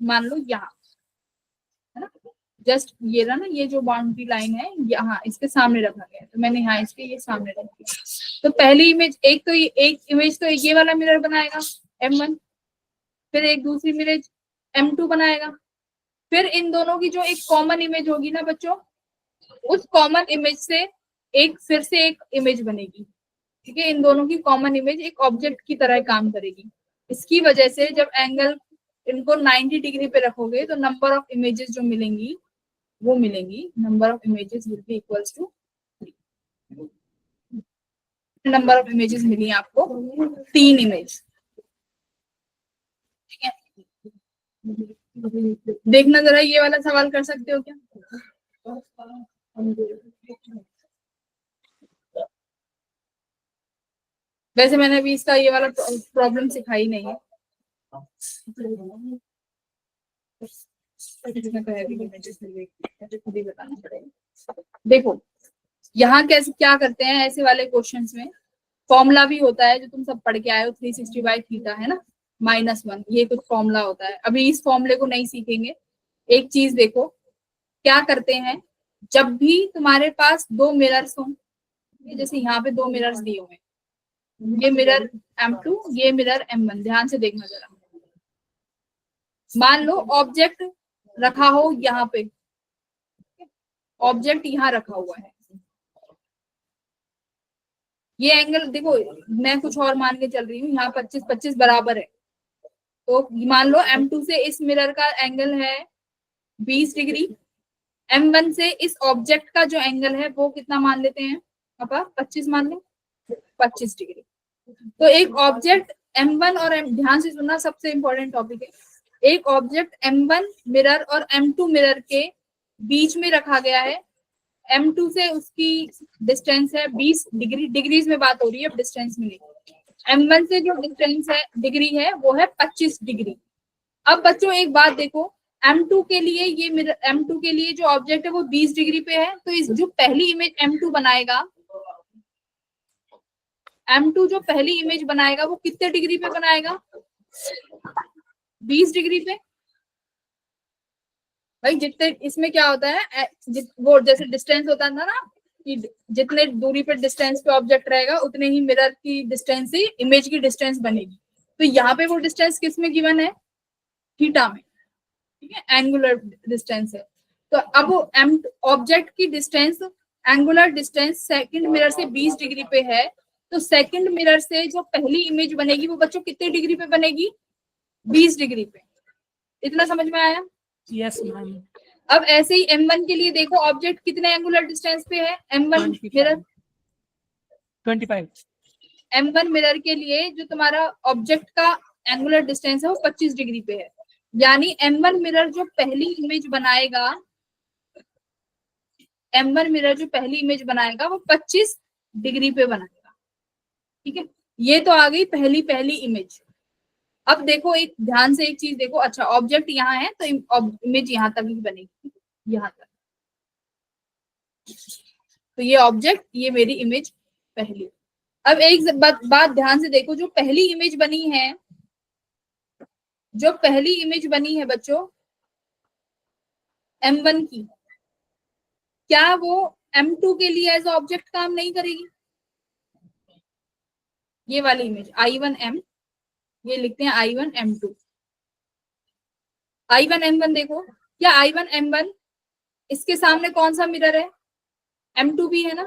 मान लो यहाँ, है ना, जस्ट ये रहा ना, ये जो बाउंड्री लाइन है यहाँ इसके सामने रखा गया है, तो मैंने यहाँ इसके ये सामने रख दिया। तो पहली इमेज, एक इमेज तो ये वाला मिरर बनाएगा M1, फिर एक दूसरी इमेज M2 बनाएगा, फिर इन दोनों की जो एक कॉमन इमेज होगी ना बच्चों, उस कॉमन इमेज से फिर से एक इमेज बनेगी, ठीक है। इन दोनों की कॉमन इमेज एक ऑब्जेक्ट की तरह काम करेगी। इसकी वजह से जब एंगल इनको 90 डिग्री पे रखोगे, तो नंबर ऑफ इमेजेस जो मिलेंगी वो मिलेंगी, number of images will be equals to, number of images मिली आपको 3 इमेज, ठीक है। देखना जरा, ये वाला सवाल कर सकते हो क्या, वैसे मैंने अभी इसका ये वाला प्रॉब्लम सिखाई नहीं है, बताना पड़ेगा। देखो यहाँ कैसे क्या करते हैं, ऐसे वाले क्वेश्चंस में फॉर्मूला भी होता है, जो तुम सब पढ़ के आए हो, 360/θ, है ना, -1, ये कुछ फॉर्मूला होता है। अभी इस फॉर्मूले को नहीं सीखेंगे। एक चीज देखो, क्या करते हैं, जब भी तुम्हारे पास दो मिरर्स हों, जैसे यहाँ पे 2 मिरर्स दिए हुए हैं, ये मिरर M2, ये मिरर M1, ध्यान से देखना जरा। मान लो ऑब्जेक्ट रखा हो यहाँ पे, ऑब्जेक्ट यहाँ रखा हुआ है, ये एंगल देखो, मैं कुछ और मान के चल रही हूँ, यहाँ 25-25 बराबर है, तो मान लो M2 से इस मिरर का एंगल है 20 डिग्री, M1 से इस ऑब्जेक्ट का जो एंगल है वो कितना मान लेते हैं पापा, 25 मान लो, 25 डिग्री। तो एक ऑब्जेक्ट M1 और ध्यान से सुनना, सबसे इंपॉर्टेंट टॉपिक है, एक ऑब्जेक्ट M1 मिरर और M2 मिरर के बीच में रखा गया है, M2 से उसकी डिस्टेंस है 20 डिग्री, डिग्रीज में बात हो रही है, अब डिस्टेंस में नहीं। M1 से जो डिस्टेंस है डिग्री है वो है 25 डिग्री। अब बच्चों एक बात देखो, M2 के लिए ये मिरर, M2 के लिए जो ऑब्जेक्ट है वो 20 डिग्री पे है, तो इस जो पहली इमेज M2 बनाएगा, M2 जो पहली इमेज बनाएगा वो कितने डिग्री पे बनाएगा, 20 डिग्री पे। भाई जितने इसमें क्या होता है, वो जैसे डिस्टेंस होता था ना, कि जितने दूरी पे डिस्टेंस पे ऑब्जेक्ट रहेगा उतने ही मिरर की डिस्टेंस से इमेज की डिस्टेंस बनेगी। तो यहाँ पे वो डिस्टेंस किस में गिवन है, थीटा में, ठीक है, एंगुलर डिस्टेंस है। तो अब ऑब्जेक्ट की distance, angular distance second mirror से 20 डिग्री पे है, तो सेकंड मिरर से जो पहली इमेज बनेगी वो बच्चों कितने डिग्री पे बनेगी, 20 डिग्री पे। इतना समझ में आया? Yes ma'am. अब ऐसे ही M1 के लिए देखो, ऑब्जेक्ट कितने एंगुलर डिस्टेंस पे है? M1 mirror 25। M1 मिरर के लिए जो तुम्हारा ऑब्जेक्ट का एंगुलर डिस्टेंस है वो 25 डिग्री पे है। यानी M1 मिरर जो पहली इमेज बनाएगा, M1 मिरर जो पहली इमेज बनाएगा वो 25 डिग्री पे बनाएगा। ठीक है, ये तो आ गई पहली पहली इमेज। अब देखो, एक ध्यान से एक चीज देखो, अच्छा ऑब्जेक्ट यहाँ है तो इमेज यहाँ तक ही बनेगी, यहाँ तक। तो ये ऑब्जेक्ट, ये मेरी इमेज पहली। अब एक बात ध्यान से देखो, जो पहली इमेज बनी है, जो पहली इमेज बनी है बच्चों M1 की, क्या वो M2 के लिए एज ऑब्जेक्ट काम नहीं करेगी? ये वाली इमेज I1M, ये लिखते हैं I1M2। I1M1 देखो, क्या I1M1 इसके सामने कौन सा मिरर है? M2 भी है ना,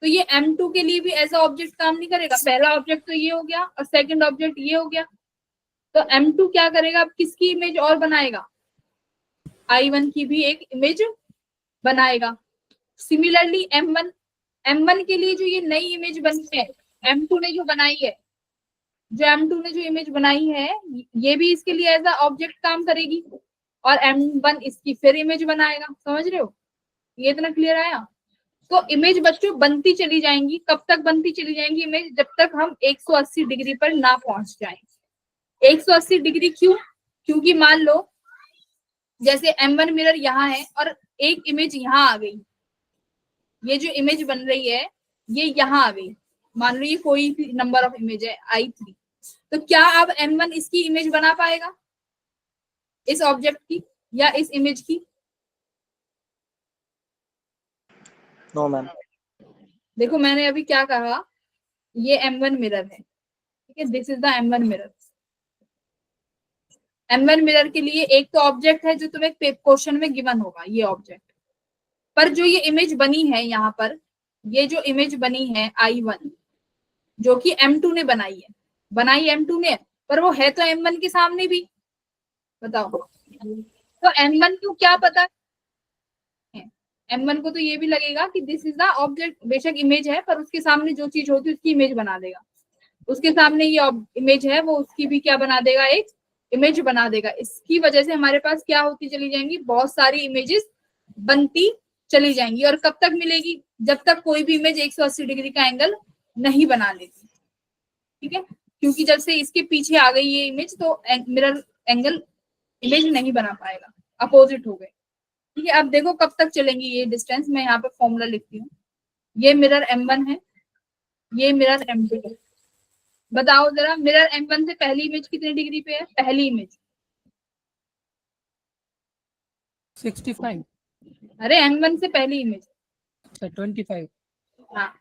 तो ये M2 के लिए भी ऐसा ऑब्जेक्ट काम नहीं करेगा। पहला ऑब्जेक्ट तो ये हो गया और सेकंड ऑब्जेक्ट ये हो गया, तो M2 क्या करेगा? अब किसकी इमेज और बनाएगा? I1 की भी एक इमेज बनाएगा। सिमिलरली M1 के लिए जो ये नई इमेज बनी है, M2 ने जो बनाई है, जो M2 ने जो इमेज बनाई है, ये भी इसके लिए एज ऑब्जेक्ट काम करेगी और M1 इसकी फिर इमेज बनाएगा। समझ रहे हो? ये इतना क्लियर आया? तो इमेज बच्चों बनती चली जाएंगी। कब तक बनती चली जाएंगी इमेज? जब तक हम 180 डिग्री पर ना पहुंच जाए। 180 डिग्री क्यों? क्योंकि मान लो जैसे M1 मिरर यहाँ है और एक इमेज यहाँ आ गई, ये जो इमेज बन रही है ये यहाँ आ गई, मान लो ये कोई भी नंबर ऑफ इमेज है I3, तो क्या अब M1 इसकी इमेज बना पाएगा, इस ऑब्जेक्ट की या इस इमेज की? No ma'am. देखो मैंने अभी क्या कहा, ये M1 मिरर है, ठीक है, this is the M1 mirror. M1 mirror के लिए एक तो ऑब्जेक्ट है जो तुम्हें क्वेश्चन में गिवन होगा, ये ऑब्जेक्ट, पर जो ये इमेज बनी है यहाँ पर, ये जो इमेज बनी है I1 जो कि M2 ने बनाई है, बनाई M2 ने, पर वो है तो M1 के सामने भी। बताओ, तो M1 को क्या पता है? M1 को तो ये भी लगेगा कि दिस इज द ऑब्जेक्ट, बेशक इमेज है पर उसके सामने जो चीज होती है उसकी इमेज बना देगा। उसके सामने ये इमेज है, वो उसकी भी क्या बना देगा? एक इमेज बना देगा। इसकी वजह से हमारे पास क्या होती चली जाएंगी? बहुत सारी इमेजेस बनती चली जाएंगी। और कब तक मिलेगी? जब तक कोई भी इमेज 180 डिग्री का एंगल नहीं बना लेती। ठीक है, क्योंकि जब से इसके पीछे आ गई ये इमेज तो मिरर एंगल इमेज नहीं बना पाएगा, अपोजिट हो गए। ठीक है, अब देखो कब तक चलेंगी ये डिस्टेंस। मैं यहाँ पे फॉर्मूला लिखती हूँ। ये मिरर M1 है, ये मिरर M2 है। बताओ जरा, मिरर M1 से पहली इमेज कितनी डिग्री पे है? पहली इमेज 65। अरे M1 से पहली इमेज 25। हाँ,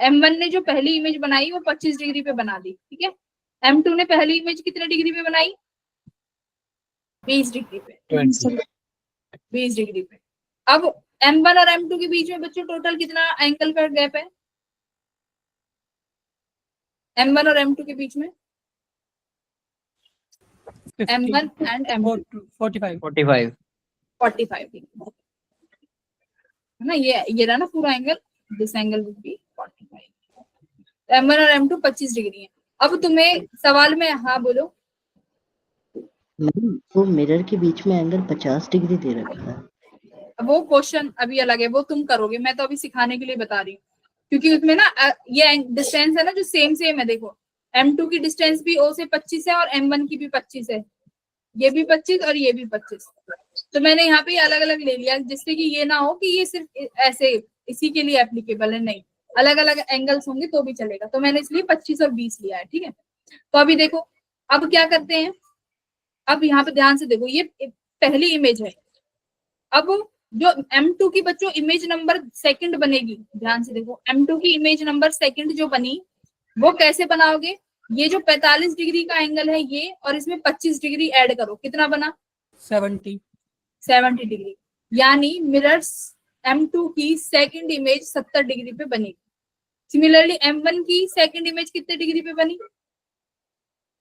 M1 ने जो पहली इमेज बनाई वो 25 डिग्री पे बना दी। ठीक है, M2 ने पहली इमेज कितने डिग्री पे बनाई? 20 डिग्री पे, 20 डिग्री पे। अब M1 और M2 के बीच में बच्चों टोटल कितना एंगल का गैप है? M1 और M2 के बीच में, M1 एंड M2 45। 45। 45 डिग्री है ना। ये रहा ना पूरा angle, this angle would be 45। M1 और M2 25 डिग्री है। अब तुम्हें सवाल में, हाँ बोलो। मैम वो मिरर के बीच में एंगल 50 डिग्री दे रखा है। वो क्वेश्चन अभी अलग है, वो तुम करोगे, मैं तो अभी सिखाने के लिए बता रही हूँ। क्योंकि उसमें ना ये डिस्टेंस है ना जो सेम है। देखो M2 की डिस्टेंस भी O से 25 है और M1 की भी 25 है, ये भी 25 और ये भी 25। तो मैंने यहाँ पे अलग अलग ले लिया जिससे कि ये ना हो कि ये सिर्फ ऐसे इसी के लिए एप्लीकेबल है, नहीं, अलग अलग एंगल्स होंगे तो भी चलेगा। तो मैंने इसलिए 25 और 20 लिया है। ठीक है, तो अभी देखो अब क्या करते हैं। अब यहाँ पे ध्यान से देखो, ये पहली इमेज है। अब जो M2 की बच्चों इमेज नंबर सेकंड बनेगी, ध्यान से देखो, M2 की इमेज नंबर सेकंड जो बनी वो कैसे बनाओगे? ये जो 45 डिग्री का एंगल है ये, और इसमें 25 डिग्री ऐड करो, कितना बना? 70 डिग्री। यानी मिरर्स M2 की सेकंड इमेज 70 डिग्री पे बनेगी। सिमिलरली M1 की सेकंड इमेज कितने डिग्री पे बनी?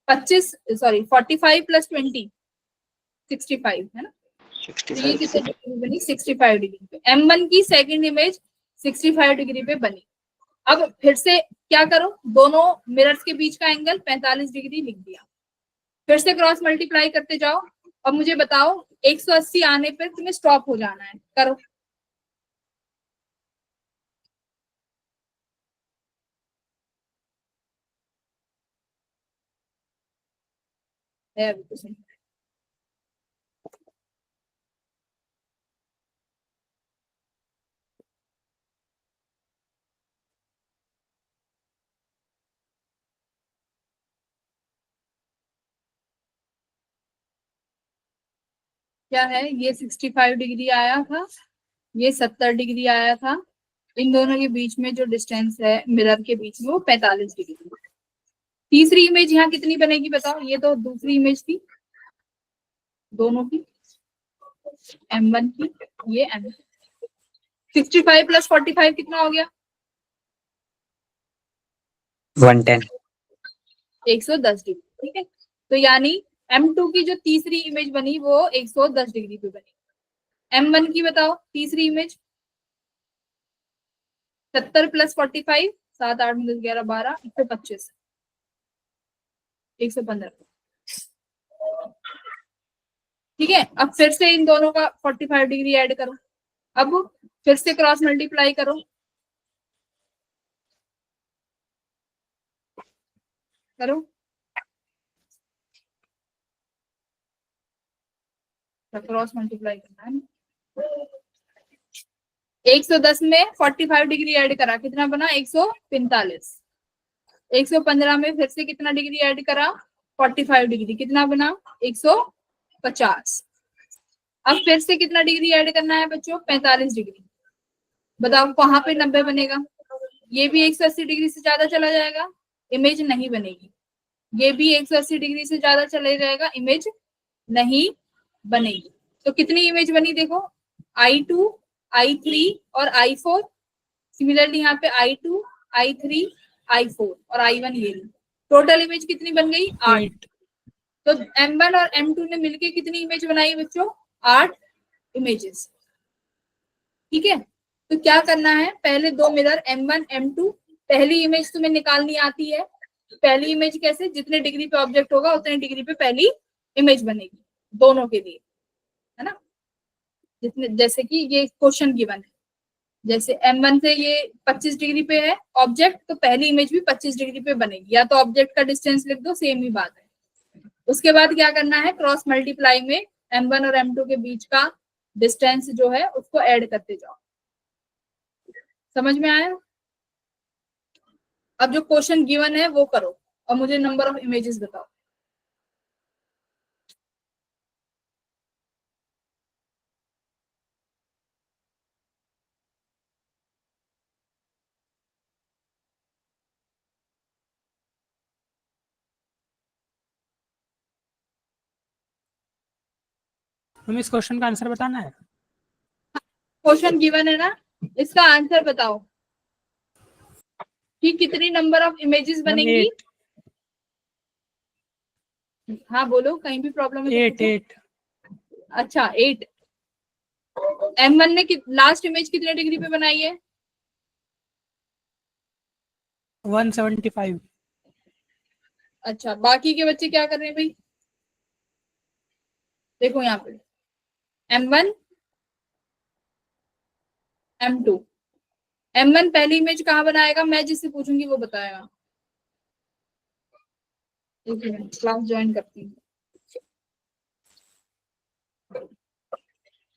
45 प्लस 20 65 है ना, तो ये 65 कितने डिग्री पे बनी, 65 डिग्री पे। M1 की सेकंड इमेज 65 डिग्री पे बनी। अब फिर से क्या करो, दोनों मिरर्स के बीच का एंगल 45 डिग्री लिख दिया, फिर से क्रॉस मल्टीप्लाई करते जाओ। अब मुझे बताओ 180 आने पर तुम्हें स्टॉप हो जाना है, करो। है अभी कुछ नहीं। क्या है, ये 65 डिग्री आया था, ये 70 डिग्री आया था, इन दोनों के बीच में जो डिस्टेंस है मिरर के बीच में वो 45 डिग्री। तीसरी इमेज यहाँ कितनी बनेगी बताओ, ये तो दूसरी इमेज थी दोनों की, M1 की, ये M 65 प्लस 45 कितना हो गया, 110. 110 डिग्री, ठीक है। तो यानी M2 की जो तीसरी इमेज बनी वो 110 डिग्री पे बनी। M1 की बताओ तीसरी इमेज, 70 प्लस 45, 7 8 10 11 12 125, 115, ठीक है। अब फिर से इन दोनों का 45 डिग्री ऐड करो, अब फिर से क्रॉस मल्टीप्लाई करो, करो, क्रॉस मल्टीप्लाई करना है। 110 में 45 डिग्री ऐड करा, कितना बना 145। 115 में फिर से कितना डिग्री ऐड करा, 45 डिग्री, कितना बना 150। अब फिर से कितना डिग्री ऐड करना है बच्चों, 45 डिग्री। बताओ कहाँ पे 90 बनेगा, ये भी 180 डिग्री से ज्यादा चला जाएगा, इमेज नहीं बनेगी। ये भी 180 डिग्री से ज्यादा चले जाएगा, इमेज नहीं बनेगी। तो कितनी इमेज बनी देखो, I2, I3 और I4। सिमिलरली यहाँ पे I2, I3, I4 और I1 ये टोटल इमेज कितनी बन गई, 8। तो M1 और M2 ने मिलके कितनी इमेज बनाई बच्चों, 8 इमेजेस, ठीक है। तो क्या करना है, पहले दो मिरर M1 M2, पहली इमेज तुम्हें निकालनी आती है। पहली इमेज कैसे, जितने डिग्री पे ऑब्जेक्ट होगा उतने डिग्री पे पहली इमेज बनेगी दोनों के लिए, है ना। जितने, जैसे कि ये क्वेश्चन गिवन है, जैसे M1 से ये 25 डिग्री पे है ऑब्जेक्ट, तो पहली इमेज भी 25 डिग्री पे बनेगी, या तो ऑब्जेक्ट का डिस्टेंस लिख दो, सेम ही बात है। उसके बाद क्या करना है, क्रॉस मल्टीप्लाई में M1 और M2 के बीच का डिस्टेंस जो है उसको ऐड करते जाओ। समझ में आया। अब जो क्वेश्चन गिवन है वो करो और मुझे नंबर ऑफ इमेजेस बताओ। हमें इस क्वेश्चन का आंसर बताना है। क्वेश्चन गिवन है ना, इसका आंसर बताओ कि कितनी नंबर ऑफ इमेजेस बनेंगी। 8 हाँ बोलो, कहीं भी प्रॉब्लम है तो 8 पूछो। 8 अच्छा 8। M1 ने लास्ट इमेज कितने डिग्री पे बनाई है, 175। अच्छा बाकी के बच्चे क्या कर रहे हैं भाई, देखो यहाँ पे M1 M2, M1 पहली इमेज कहाँ बनाएगा, मैं जिससे पूछूंगी वो बताएगा। एक मिनट क्लास ज्वाइन करती हूँ,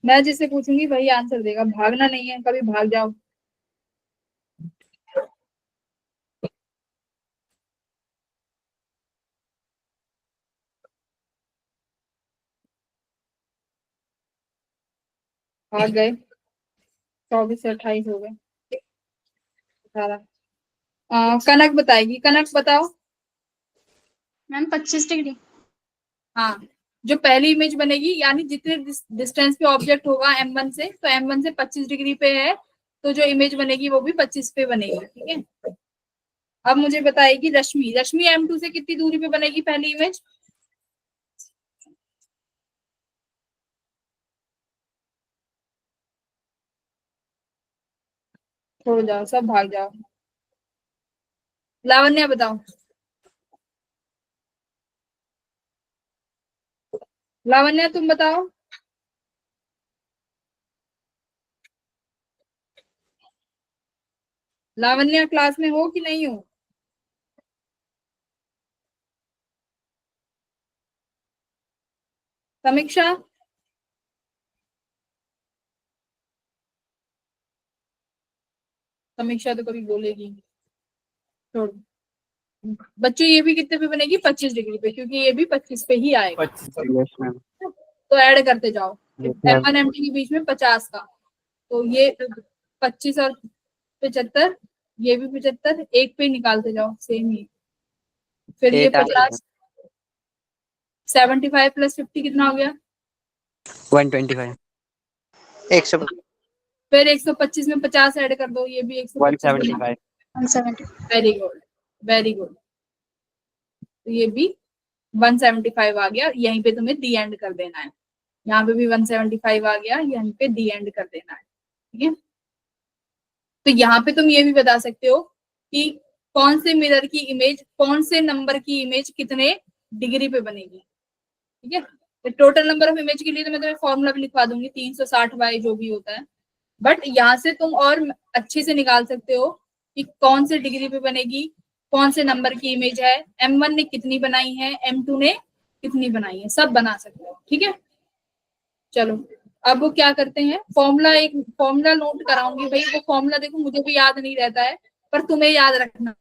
मैं जिससे पूछूंगी वही आंसर देगा, भागना नहीं है, कभी भाग जाओ। भाग गए, 24 से 28 हो गए, 18। कनक बताएगी, कनक बताओ। Ma'am 25 degree. हाँ, जो पहली इमेज बनेगी यानी जितने डिस्टेंस पे ऑब्जेक्ट होगा M1 से, तो M1 से 25 डिग्री पे है, तो जो इमेज बनेगी वो भी 25 पे बनेगी, ठीक है। अब मुझे बताएगी रश्मि, रश्मि M2 से कितनी दूरी पे बनेगी पहली इमेज, छोड़ जाओ, सब भाग जाओ। लावण्या बताओ, लावण्या तुम बताओ। लावण्या क्लास में हो कि नहीं हो? समीक्षा, समीक्षा तो कभी बोलेगी। छोड़। बच्चों ये भी कितने पे बनेगी? 25 डिग्री पे, क्योंकि ये भी 25 पे ही आएगा। 25 यस मैम। तो ऐड करते जाओ, yes am ma'am. One M two के बीच में 50 का, तो ये 25 और 75, ये भी 75, एक पे निकालते जाओ, सेम ही। फिर ये 8 आ गया। 50, 75 प्लस 50 कितना हो गया? 125। 100 फिर 125 में 50 ऐड कर दो, ये भी 125 बना। 175। 170 वेरी गुड, वेरी गुड। तो ये भी 175 आ गया, यहीं पे तुम्हें दी एंड कर देना है। यहाँ पे भी 175 आ गया, यहीं पे दी एंड कर देना है। ठीक है, तो यहाँ पे तुम ये भी बता सकते हो कि कौन से मिरर की इमेज, कौन से नंबर की इमेज कितने डिग्री पे बनेगी। ठीक है, तो टोटल नंबर ऑफ इमेज के लिए तो मैं तुम्हें फॉर्मूला भी लिखवा दूंगी, 360 बाई जो भी होता है। बट यहाँ से तुम और अच्छे से निकाल सकते हो कि कौन से डिग्री पे बनेगी, कौन से नंबर की इमेज है, M1 ने कितनी बनाई है, M2 ने कितनी बनाई है, सब बना सकते हो। ठीक है, चलो अब वो क्या करते हैं, फॉर्मूला, एक फॉर्मूला नोट कराऊंगी भाई। वो फॉर्मूला देखो मुझे भी याद नहीं रहता है, पर तुम्हें याद रखना।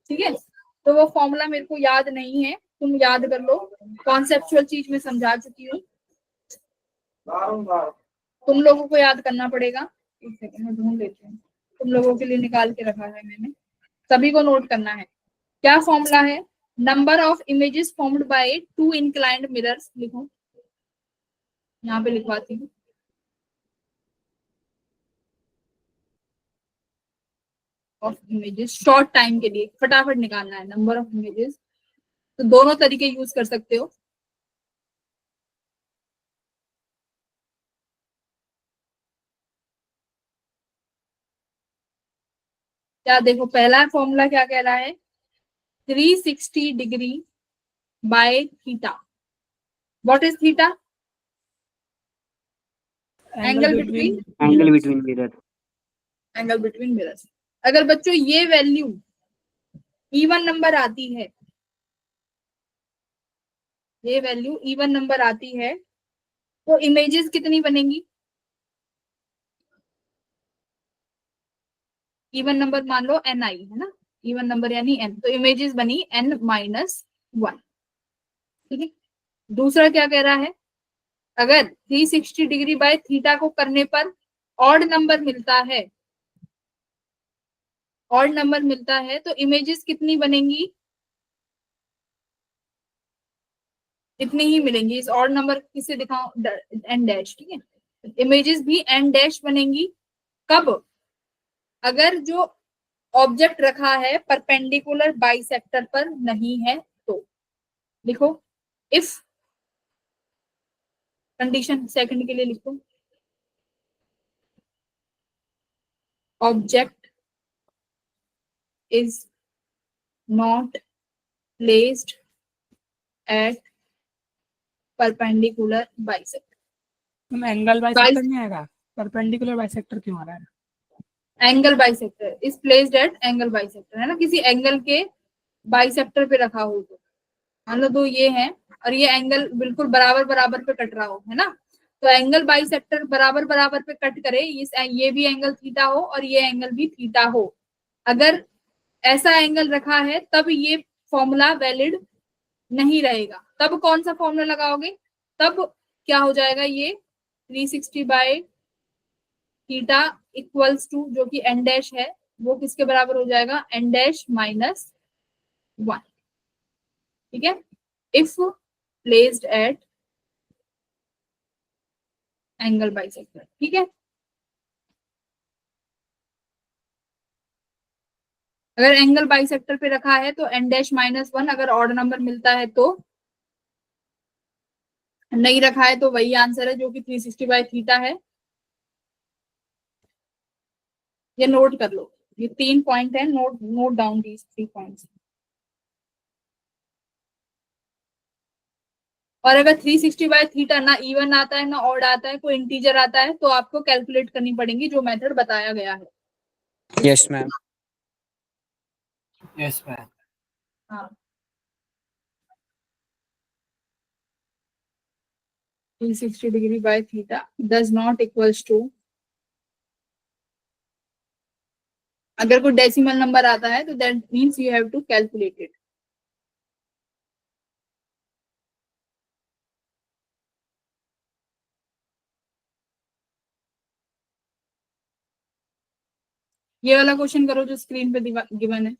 ठीक है, तो वो फॉर्मूला मेरे को याद नहीं है, तुम याद कर लो। कॉन्सेप्चुअल चीज में समझा चुकी हूँ, तुम लोगों को याद करना पड़ेगा। एक सेकंड में ढूंढ लेती हूँ, तुम लोगों के लिए निकाल के रखा है मैंने, सभी को नोट करना है। क्या फॉर्मूला है? Number of images formed by two inclined mirrors. लिखो, यहाँ पे लिखवाती हूँ। ऑफ इमेजेस शॉर्ट टाइम के लिए फटाफट निकालना है नंबर ऑफ इमेजेस, तो दोनों तरीके यूज कर सकते हो। क्या देखो, पहला फॉर्मूला क्या कह रहा है? 360 degree by theta. What is theta? Angle between, angle between mirror. Angle between mirrors. अगर बच्चों ये वैल्यू इवन नंबर आती है, ये वैल्यू इवन नंबर आती है, तो इमेजेस कितनी बनेंगी? इवन नंबर मान लो n आई है ना, इवन नंबर यानी n, तो इमेजेस बनी n-1। ठीक है, दूसरा क्या कह रहा है? अगर 360 डिग्री बाय थीटा को करने पर ऑड नंबर मिलता है, ऑड नंबर मिलता है, तो इमेजेस कितनी बनेंगी? इतनी ही मिलेंगी। इस ऑड नंबर किसे दिखाऊं? n dash. ठीक है, इमेजेस भी n डैश बनेंगी। कब? अगर जो ऑब्जेक्ट रखा है परपेंडिकुलर बाइसेक्टर पर नहीं है तो। लिखो, इफ, कंडीशन सेकंड के लिए लिखो, object is not placed at perpendicular bisector. Angle bisector नहीं आएगा, परपेंडिकुलर बाइसेक्टर क्यों आ रहा है? Angle bisector is placed at angle bisector, है ना, किसी एंगल के बाइसेक्टर पे रखा हो तो। मान लो दो ये हैं और ये एंगल बिल्कुल बराबर बराबर पे कट रहा हो, है ना, तो एंगल बाइसेक्टर बराबर बराबर पे कट करे, ये भी एंगल थीटा हो और ये एंगल भी थीटा हो। अगर ऐसा एंगल रखा है तब ये फॉर्मूला वैलिड नहीं रहेगा। तब कौन सा फॉर्मूला लगाओगे? तब क्या हो जाएगा, ये 360 बाय थीटा इक्वल्स टू, जो कि n डैश है, वो किसके बराबर हो जाएगा? n dash minus 1। ठीक है, if placed at angle bisector. ठीक है, अगर एंगल बाइसेक्टर पे रखा है तो n डैश माइनस 1, अगर ऑड नंबर मिलता है तो, नहीं रखा है तो वही आंसर है जो कि 360 बाय थीटा है। ये नोट कर लो, ये 3 पॉइंट है, note note down these 3 points. और अगर 360 बाय थीटा ना इवन आता है ना ऑड आता है, कोई इंटीजर आता है, तो आपको कैलकुलेट करनी पड़ेगी जो मेथड बताया गया है। Yes ma'am. Yes ma'am. हाँ 360 degree by theta does not equals to, अगर कोई डेसिमल नंबर आता है तो that means you have to calculate it. ये वाला क्वेश्चन करो जो स्क्रीन पे गिवन है।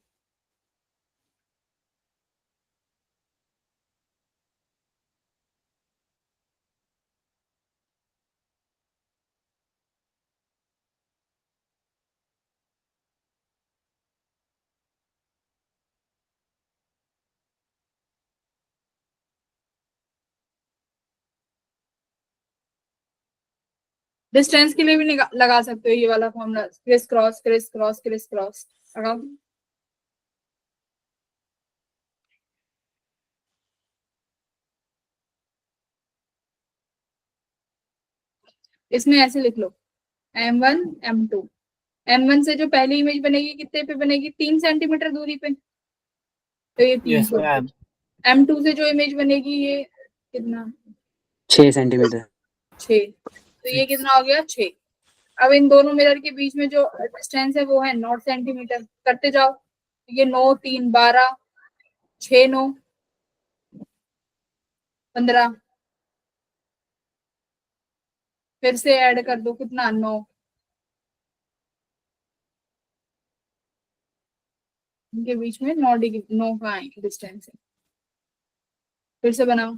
डिस्टेंस के लिए भी लगा सकते हो ये वाला formula, criss cross criss cross criss cross लगाओ। इसमें ऐसे लिख लो m1 m2, m1 से जो पहली इमेज बनेगी कितने पे बनेगी, 3 सेंटीमीटर दूरी पे, तो ये 3 यस मैम। m2 से जो इमेज बनेगी ये कितना, 6 सेंटीमीटर। 6, तो ये कितना हो गया 6। अब इन दोनों मिरर के बीच में जो डिस्टेंस है वो है 9 सेंटीमीटर, करते जाओ, ये 9 3 12, 6 9 15, फिर से ऐड कर दो कितना 9, इनके बीच में 9 डिग्री 9 का डिस्टेंस है। फिर से बनाओ,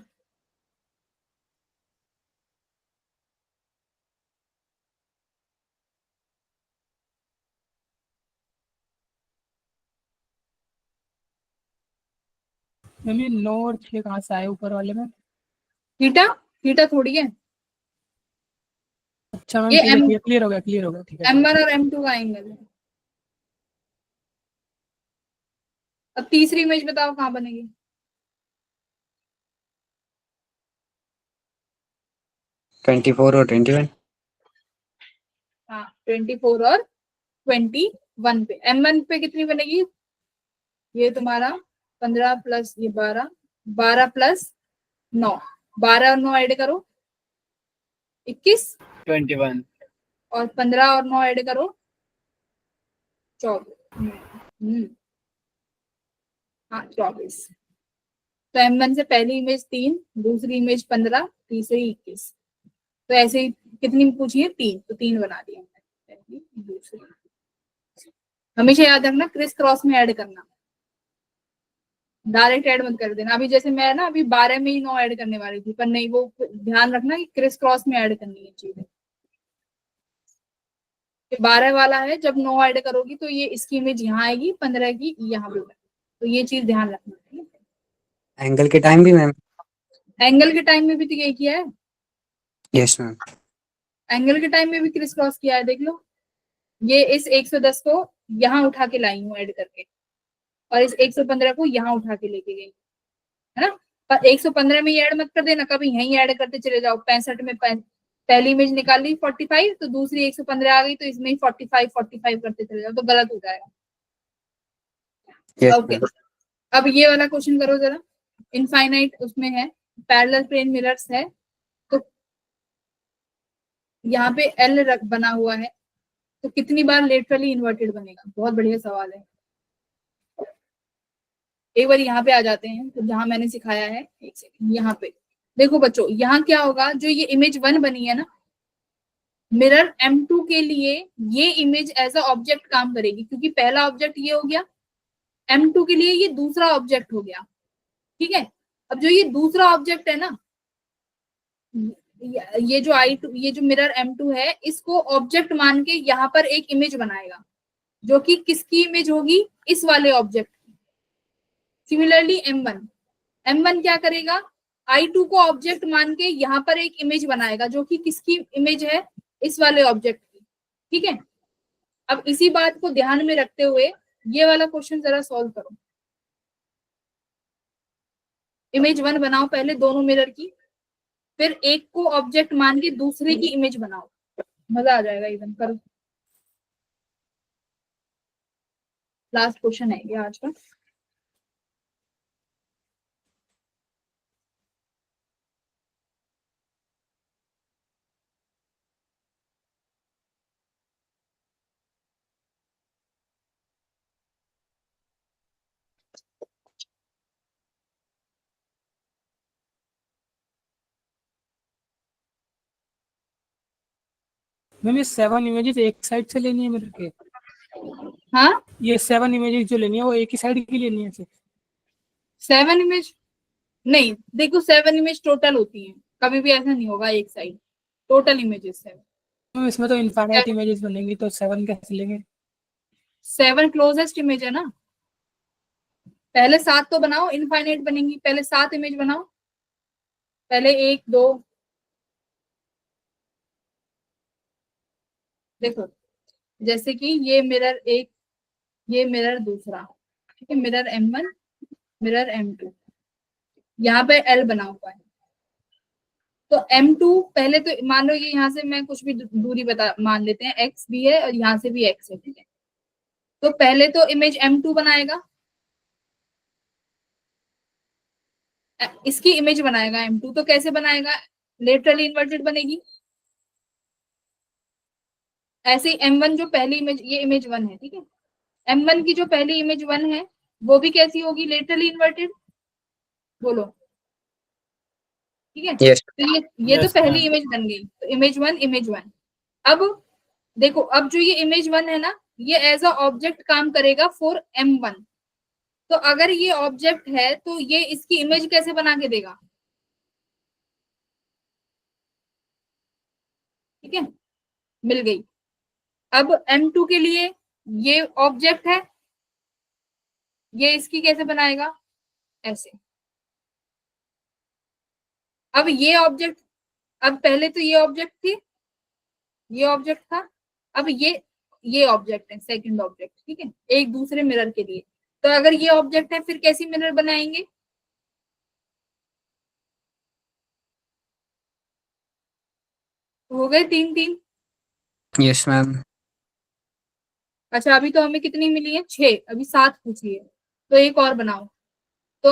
मैम ये 9 और 6 कहाँ से आए ऊपर वाले में? थीटा थीटा थोड़ी है, अच्छा मैम ये ठीक है, m क्लियर हो गया, क्लियर हो गया, ठीक है। m1 और m2 का एंगल है। अब तीसरी इमेज बताओ कहाँ बनेगी। 24 और 21। हाँ 24 और 21 पे, m1 पे कितनी बनेगी, ये तुम्हारा 15 प्लस ये 12, 12 प्लस 9, 12 और 9 ऐड करो 21, 21। और 15 और 9 ऐड करो 24। हाँ 24। तो m1 से पहली इमेज 3, दूसरी इमेज 15, तीसरी 21, तो ऐसे ही कितनी पूछी है 3, तो 3 बना दिया पहली दूसरी। हमेशा याद रखना क्रिस क्रॉस में ऐड करना, डायरेक्ट ऐड मत कर देना। अभी जैसे मैं ना अभी 12 में ही 9 ऐड करने वाली थी, पर नहीं, वो ध्यान रखना कि क्रिस क्रॉस में ऐड करनी है चीजें। 12 वाला है, जब 9 ऐड करोगी तो ये इसकी इमेज यहाँ आएगी, 15 की यहाँ पे, तो ये चीज ध्यान रखना। एंगल के टाइम भी मैम। एंगल के टाइम में भी तो यही किया है, यस मैम। एंगल के टाइम में भी क्रिस क्रॉस किया है, देख लो। ये इस 110 को यहाँ उठा के लाई हूँ ऐड करके, और इस 115 को यहाँ उठा के लेके गई, है ना। पर 115 में ये ऐड मत कर देना, कभी यहीं ऐड करते चले जाओ। 65 में पहली इमेज निकाल ली 45, तो दूसरी 115 आ गई, तो इसमें 45 45 करते चले जाओ, तो गलत हो जाएगा। Yes okay ma'am. अब ये वाला क्वेश्चन करो जरा, इनफाइनाइट उसमें है, पैरेलल प्लेन मिरर्स है, तो यहाँ पे एल बना हुआ है, तो कितनी बार लेटरली इन्वर्टेड बनेगा, बहुत बढ़िया सवाल है। एक बार यहाँ पे आ जाते हैं, तो जहां मैंने सिखाया है, एक सेकंड, यहाँ पे देखो बच्चों, यहाँ क्या होगा, जो ये इमेज 1 बनी है ना, मिरर M2 के लिए ये इमेज एज अ ऑब्जेक्ट काम करेगी, क्योंकि पहला ऑब्जेक्ट ये हो गया, M2 के लिए ये दूसरा ऑब्जेक्ट हो गया, ठीक है। अब जो ये दूसरा ऑब्जेक्ट है ना, ये जो I2, ये जो मिरर M2 है, इसको ऑब्जेक्ट मान के यहाँ पर एक इमेज बनाएगा, जो कि किसकी इमेज होगी, इस वाले ऑब्जेक्ट की। सिमिलरली M1 क्या करेगा, I2 को ऑब्जेक्ट मान के यहाँ पर एक इमेज बनाएगा, जो कि किसकी इमेज है, इस वाले ऑब्जेक्ट की, ठीक है। अब इसी बात को ध्यान में रखते हुए ये वाला क्वेश्चन जरा सॉल्व करो। इमेज 1 बनाओ पहले दोनों मिरर की, फिर एक को ऑब्जेक्ट मान के दूसरे की इमेज बनाओ, मजा आ जाएगा एकदम। करो, लास्ट क्वेश्चन है ये आज का। मैम ये 7 इमेजेस एक साइड से लेनी है मिरर के? हाँ, ये 7 इमेजेस जो लेनी है वो एक ही साइड की लेनी है सिर्फ? 7 इमेज नहीं, देखो 7 इमेज टोटल होती है, कभी भी ऐसा नहीं होगा एक साइड, टोटल इमेजेस 7। मैम इसमें तो इनफाइनाइट इमेजेस बनेंगी, तो 7 कैसे लेंगे? 7 क्लोजेस्ट इमेज है ना, पहले 7 तो बनाओ, इनफाइनाइट बनेंगी, पहले 7 इमेज बनाओ, पहले 1 2। देखो जैसे कि ये मिरर एक, ये मिरर दूसरा, ठीक है, मिरर M1 मिरर M2, यहाँ पे L बना हुआ है। तो M2 पहले तो मान लो ये यहाँ से मैं कुछ भी दूरी बता मान लेते हैं, x भी है और यहाँ से भी x है, ठीक है। तो पहले तो इमेज M2 बनाएगा, इसकी इमेज बनाएगा M2, तो कैसे बनाएगा? लेटरली इन्वर्टेड बनेगी। ऐसे ही M1 जो पहली इमेज, ये इमेज 1 है, ठीक है, M1 की जो पहली इमेज 1 है वो भी कैसी होगी? Laterally inverted. बोलो, ठीक है। Yes. तो ये तो Yes, पहली ma'am. इमेज बन गई, तो इमेज 1 इमेज 1। अब देखो, अब जो ये इमेज 1 है ना, ये एज अ ऑब्जेक्ट काम करेगा फॉर M1। तो अगर ये ऑब्जेक्ट है तो ये इसकी इमेज कैसे बना के देगा? ठीक है, मिल गई। अब M2 के लिए ये ऑब्जेक्ट है, ये इसकी कैसे बनाएगा? ऐसे। अब ये ऑब्जेक्ट, अब पहले तो ये ऑब्जेक्ट थी, ये ऑब्जेक्ट था, अब ये ऑब्जेक्ट है, सेकंड ऑब्जेक्ट, ठीक है, एक दूसरे मिरर के लिए। तो अगर ये ऑब्जेक्ट है फिर कैसी मिरर बनाएंगे? हो गए 3 3। Yes, ma'am. अच्छा, अभी तो हमें कितनी मिली है? 6, अभी 7 पूछी है, तो एक और बनाओ। तो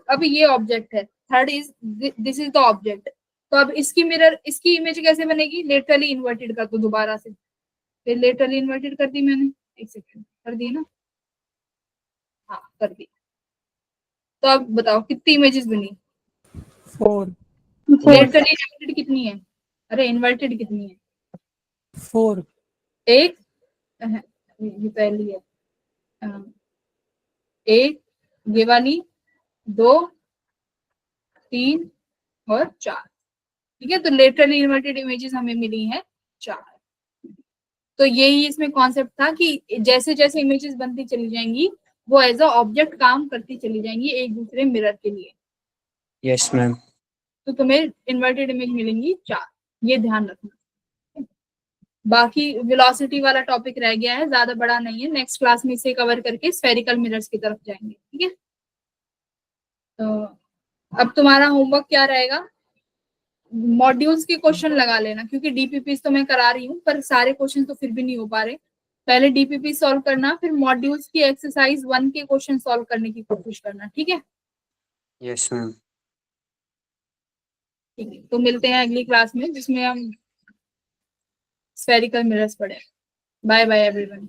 अब ये ऑब्जेक्ट है, third is, this is the object. तो अब इसकी मिरर, इसकी इमेज कैसे बनेगी? लेटरली इन्वर्टेड कर दो दोबारा से, फिर लेटरली इन्वर्टेड कर दी मैंने, एक सेकंड, कर दी ना? हाँ, कर दी। तो अब बताओ कितनी इमेजेस बनी? 4 लेटरली इन्वर्टेड कितनी है? अरे इन्वर्टेड कितनी है? 4 एक, ये पहली है, एक, ये वाली, 2 3 और 4, ठीक है। तो लेटरली इन्वर्टेड इमेजेस हमें मिली हैं 4। तो यही इसमें कॉन्सेप्ट था कि जैसे जैसे इमेजेस बनती चली जाएंगी वो एज अ ऑब्जेक्ट काम करती चली जाएंगी एक दूसरे मिरर के लिए। Yes, ma'am. तो तुम्हें इन्वर्टेड इमेज मिलेंगी 4, ये ध्यान रखना। बाकी वेलोसिटी वाला टॉपिक रह गया है, ज्यादा बड़ा नहीं है, नेक्स्ट क्लास में इसे कवर करके स्फेरिकल मिरर्स की तरफ जाएंगे, ठीक है। तो अब तुम्हारा होमवर्क क्या रहेगा? मॉड्यूल्स के क्वेश्चन लगा लेना, क्योंकि डीपीपी तो मैं करा रही हूँ पर सारे क्वेश्चन तो फिर भी नहीं हो पा रहे। पहले डीपीपी सॉल्व करना, फिर मॉड्यूल्स की एक्सरसाइज 1 के क्वेश्चन सॉल्व करने की कोशिश करना, ठीक है। Yes, ma'am. ठीक है, तो मिलते हैं अगली क्लास में जिसमें हम स्फेरिकल मिरर्स पढ़े। Bye bye everyone.